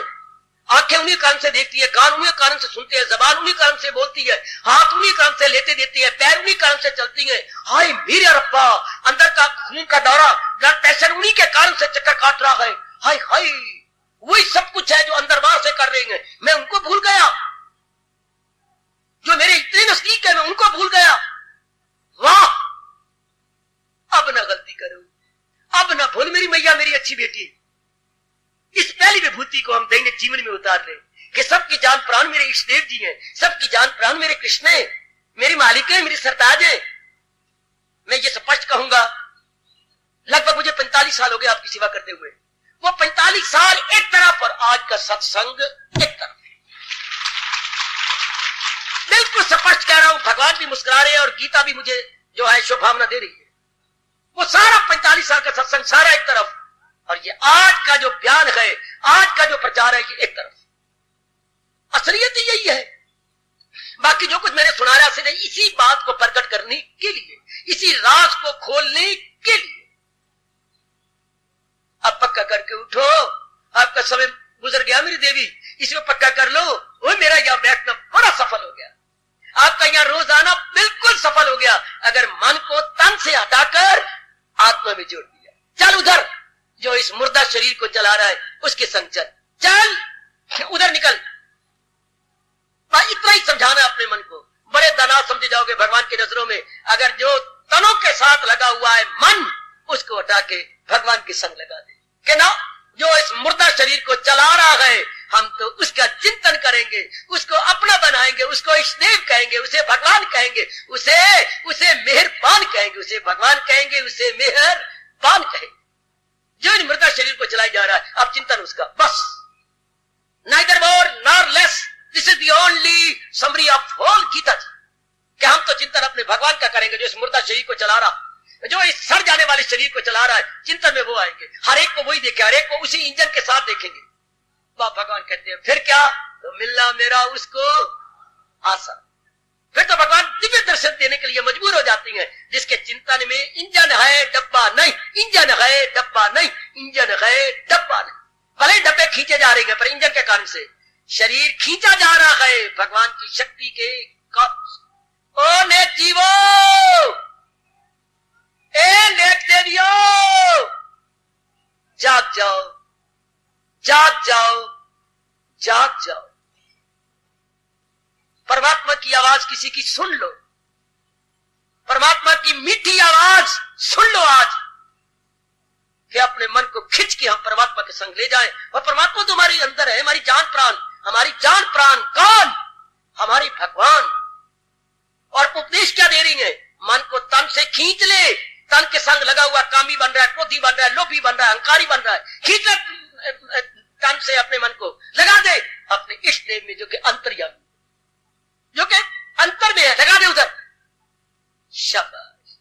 आंखें उन्हीं कारण से देखती है, कान उन्हीं कारण से सुनते हैं, जबान उन्हीं कारण से बोलती है, हाथ उन्हीं कारण से लेते देती है, पैर उन्हीं कारण से चलती है। हाय मेरे रब्बा, अंदर का खून का दौरा, ब्लड प्रेशर उन्हीं के कारण से चक्कर काट रहा है। हाय हाय वही सब कुछ है जो अंदर बाहर से कर रहे हैं। मैं उनको भूल गया जो मेरे इतने नजदीक है, मैं उनको भूल गया। वाह, अब ना गलती करो, अब ना भूल मेरी मैया, मेरी अच्छी बेटी। इस पहली विभूति को हम दैनिक जीवन में उतार रहे कि सबकी जान प्राण मेरे इष्टदेव जी हैं, सबकी जान प्राण मेरे कृष्ण है, मेरी मालिक है, मेरी सरताज है। मैं ये स्पष्ट कहूंगा, लगभग मुझे 45 साल हो गए आपकी सेवा करते हुए। वो 45 साल एक तरफ और आज का सत्संग एक तरफ। बिल्कुल स्पष्ट कह रहा हूं, भगवान भी मुस्कुरा रहे हैं और गीता भी मुझे जो है शुभकामना दे रही है। वो सारा 45 साल का सत्संग सारा एक तरफ और ये आज का जो बयान है, आज का जो प्रचार है, ये एक तरफ। असलियत यही है। बाकी जो कुछ मैंने सुनाया सिर्फ इसी बात को प्रकट करने के लिए, इसी राज को खोलने के लिए। अब पक्का करके उठो, आपका समय गुजर गया मेरी देवी, इसमें पक्का कर लो। वो मेरा यहां बैठना बड़ा सफल हो गया, आपका यहां रोज आना बिल्कुल सफल हो गया, अगर मन को तन से हटाकर आत्मा में जोड़ दिया। चल उधर जो इस मुर्दा शरीर को चला रहा है उसके संग चल, चल उधर निकल। इतना ही समझाना अपने मन को। बड़े दाना समझे जाओगे भगवान की नजरों में अगर जो तनों के साथ लगा हुआ है मन, उसको हटा के भगवान के संग लगा दे। कि ना जो इस मुर्दा शरीर को चला रहा है, हम तो उसका चिंतन करेंगे, उसको अपना बनाएंगे, उसको इष्टदेव कहेंगे, उसे भगवान कहेंगे, उसे मेहरबान कहेंगे, उसे भगवान कहेंगे, उसे मेहरबान कहेंगे। जो इन मृदा शरीर को चलाई जा रहा है, अब चिंतन उसका, बस। Neither more nor less, this is the only summary of whole Gita. कि हम तो चिंतन अपने भगवान का करेंगे जो इस मुर्दा शरीर को चला रहा, जो इस सड़ जाने वाले शरीर को चला रहा है, चिंतन में वो आएंगे। हर एक को वही देखे, हर एक को उसी इंजन के साथ देखेंगे। भगवान कहते हैं फिर क्या, तो मिलना मेरा उसको आशा। फिर तो भगवान दिव्य दर्शन देने के लिए मजबूर हो जाती हैं। जिसके चिंतन में इंजन है डब्बा नहीं, इंजन है डब्बा नहीं, इंजन है डब्बा नहीं। भले डब्बे खींचे जा रहे हैं पर इंजन के कारण से शरीर खींचा जा रहा है भगवान की शक्ति के कारण। ओ नेक जीवो, ए नेक देवियो, जाग जाओ, जाग जाओ, जाग जाओ। परमात्मा की आवाज किसी की सुन लो, परमात्मा की मीठी आवाज सुन लो आज, कि अपने मन को खिंच के हम परमात्मा के संग ले जाएं। और परमात्मा तो हमारे अंदर है, हमारी जान प्राण, हमारी जान प्राण कौन? हमारी भगवान। और उपदेश क्या दे रही है? मन को तन से खींच ले, तन के संग लगा हुआ कामी बन रहा है, क्रोधी बन रहा है, लोभी बन रहा है, अहंकारी बन रहा है, खींच ले तन से अपने मन को, लगा दे अपने इष्ट देव में जो कि अंतर्यामी, जो कि अंतर में है, लगा दे उधर। शाबाश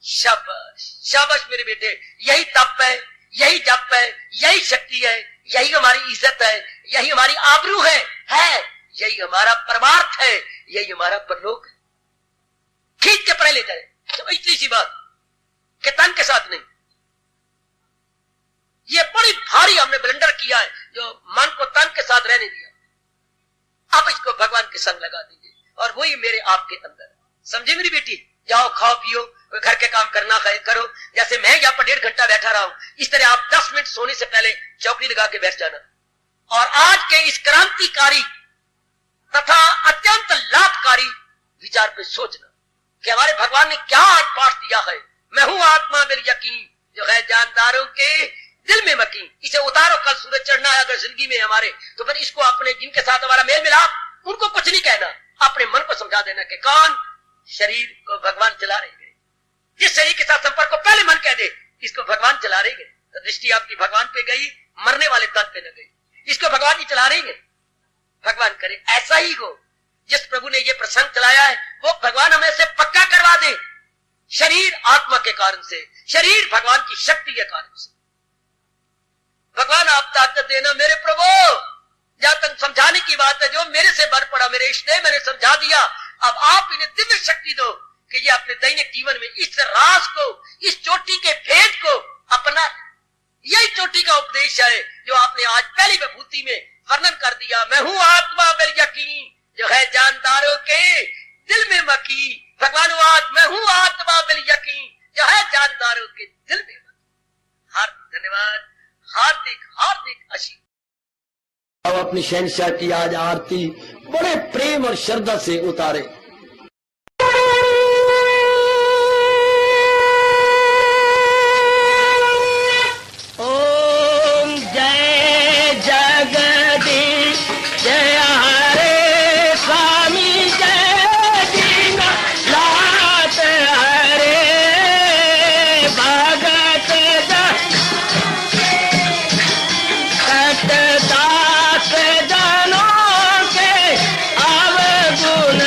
शाबाश शाबाश मेरे बेटे, यही तप है, यही जप है, यही शक्ति है, यही हमारी इज्जत है, यही हमारी आबरू है, यही हमारा परमार्थ है, यही हमारा परलोक है। खींच के परे ले जाए। तो इतनी सी बात कि तन के साथ नहीं। ये बड़ी भारी हमने ब्लंडर किया है, जो मन को तन के साथ रहने दिया। आप इसको भगवान के संग लगा दीजिए और वही मेरे आपके अंदर। समझे मेरी बेटी? जाओ खाओ पियो, कोई घर के काम करना करो। जैसे मैं यहाँ पर 1.5 घंटा बैठा रहा हूं, इस तरह आप 10 मिनट सोने से पहले चौकड़ी लगा के बैठ जाना और आज के इस क्रांतिकारी तथा अत्यंत लाभकारी विचार पे सोचना कि हमारे भगवान ने क्या आज पाठ दिया है। मैं हूं आत्मा बिल यकीन, जो है जानदारों के दिल में मकीन। इसे उतारो, कल सूरज चढ़ना है अगर जिंदगी में हमारे, तो फिर इसको अपने जिनके साथ हमारा मेल मिलाप, उनको कुछ नहीं कहना, अपने मन को समझा देना कि कौन शरीर को भगवान चला रहे हैं। जिस शरीर के साथ संपर्क को पहले मन कह दे इसको भगवान चला रहे हैं, तो दृष्टि आपकी भगवान पे गई, मरने वाले तन पे न गई। इसको भगवान ही चला रहे हैं। भगवान करे ऐसा ही हो। जिस प्रभु ने ये प्रसंग चलाया है वो भगवान हमें से पक्का करवा दे। शरीर आत्मा के कारण से, शरीर भगवान की शक्ति के कारण से। भगवान आप ताकत देना मेरे प्रभु। जहां तक समझाने की बात है, जो मेरे से बढ़ पड़ा, मेरे इष्ट ने मैंने समझा दिया, अब आप इन्हें दिव्य शक्ति दो कि ये अपने दैनिक जीवन में इस राज को, इस चोटी के भेद को अपना। यही चोटी का उपदेश है जो आपने आज पहली विभूति में वर्णन कर दिया। मैं हूं आत्मा बिल यकीन, जो है जानदारों के दिल में मकी। भगवान आज मैं हूं आत्मा बिल यकीन, जो है जानदारों के दिल में मकी। हार्दिक धन्यवाद, हार्दिक हार्दिक आशीर्वाद। अब अपनी शहंशाह की आज आरती बड़े प्रेम और श्रद्धा से उतारे। ओम जय जगदीश जय हरे स्वामी जय दीनानाथ हरे भगत सतदास जनों के अवगुण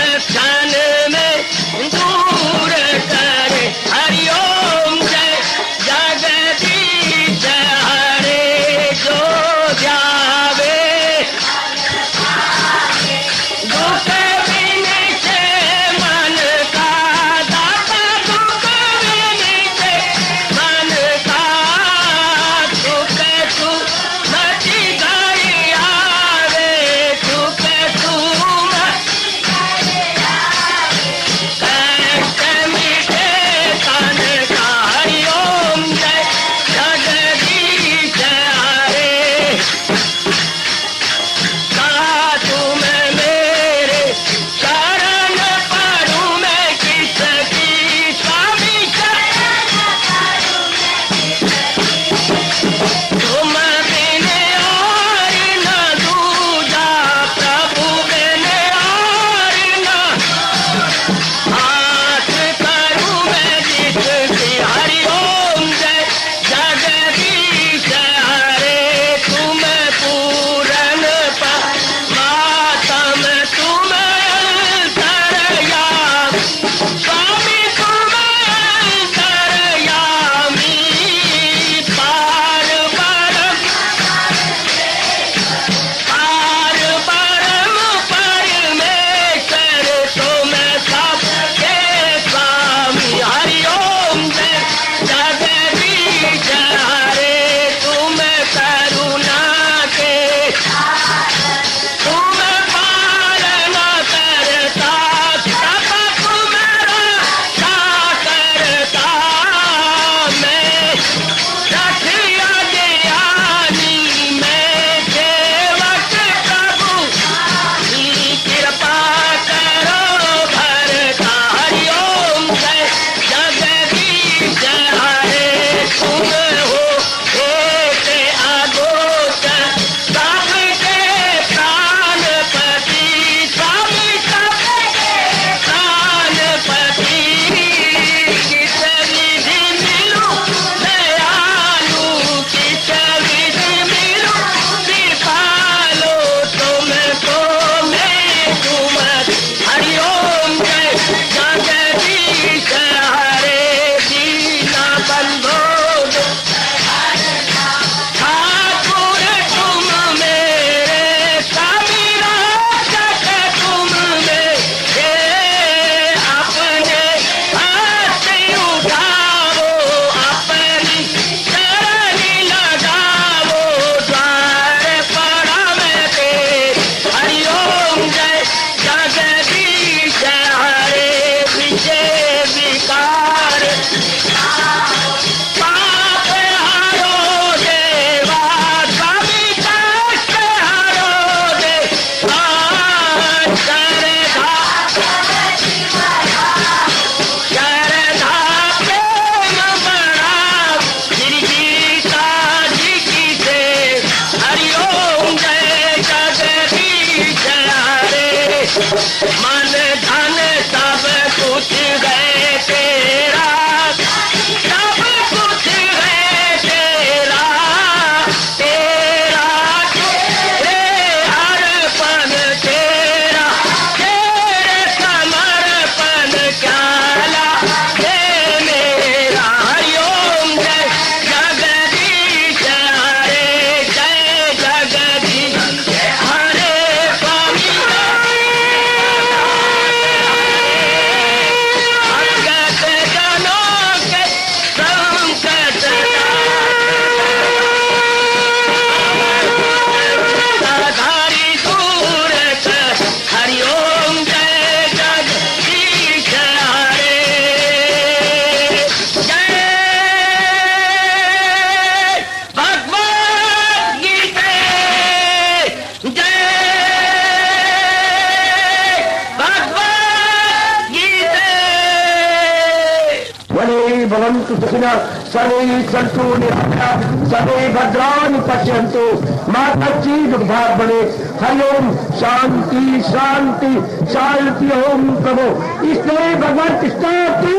भवन्तु सुखिनः सर्वे सन्तु निरामयाः सर्वे भद्राणि पश्यन्तु मा कश्चित् दुर्भाग् भवेत्। हरि ओम शांति शांति शांति। ओम प्रभु इसलिए भगवान कृष्ण की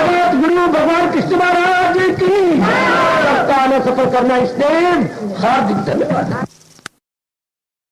जगत गुरु भगवान कृष्ण महाराज की सत्ता में सफल करना इसलिए हार्दिक धन्यवाद।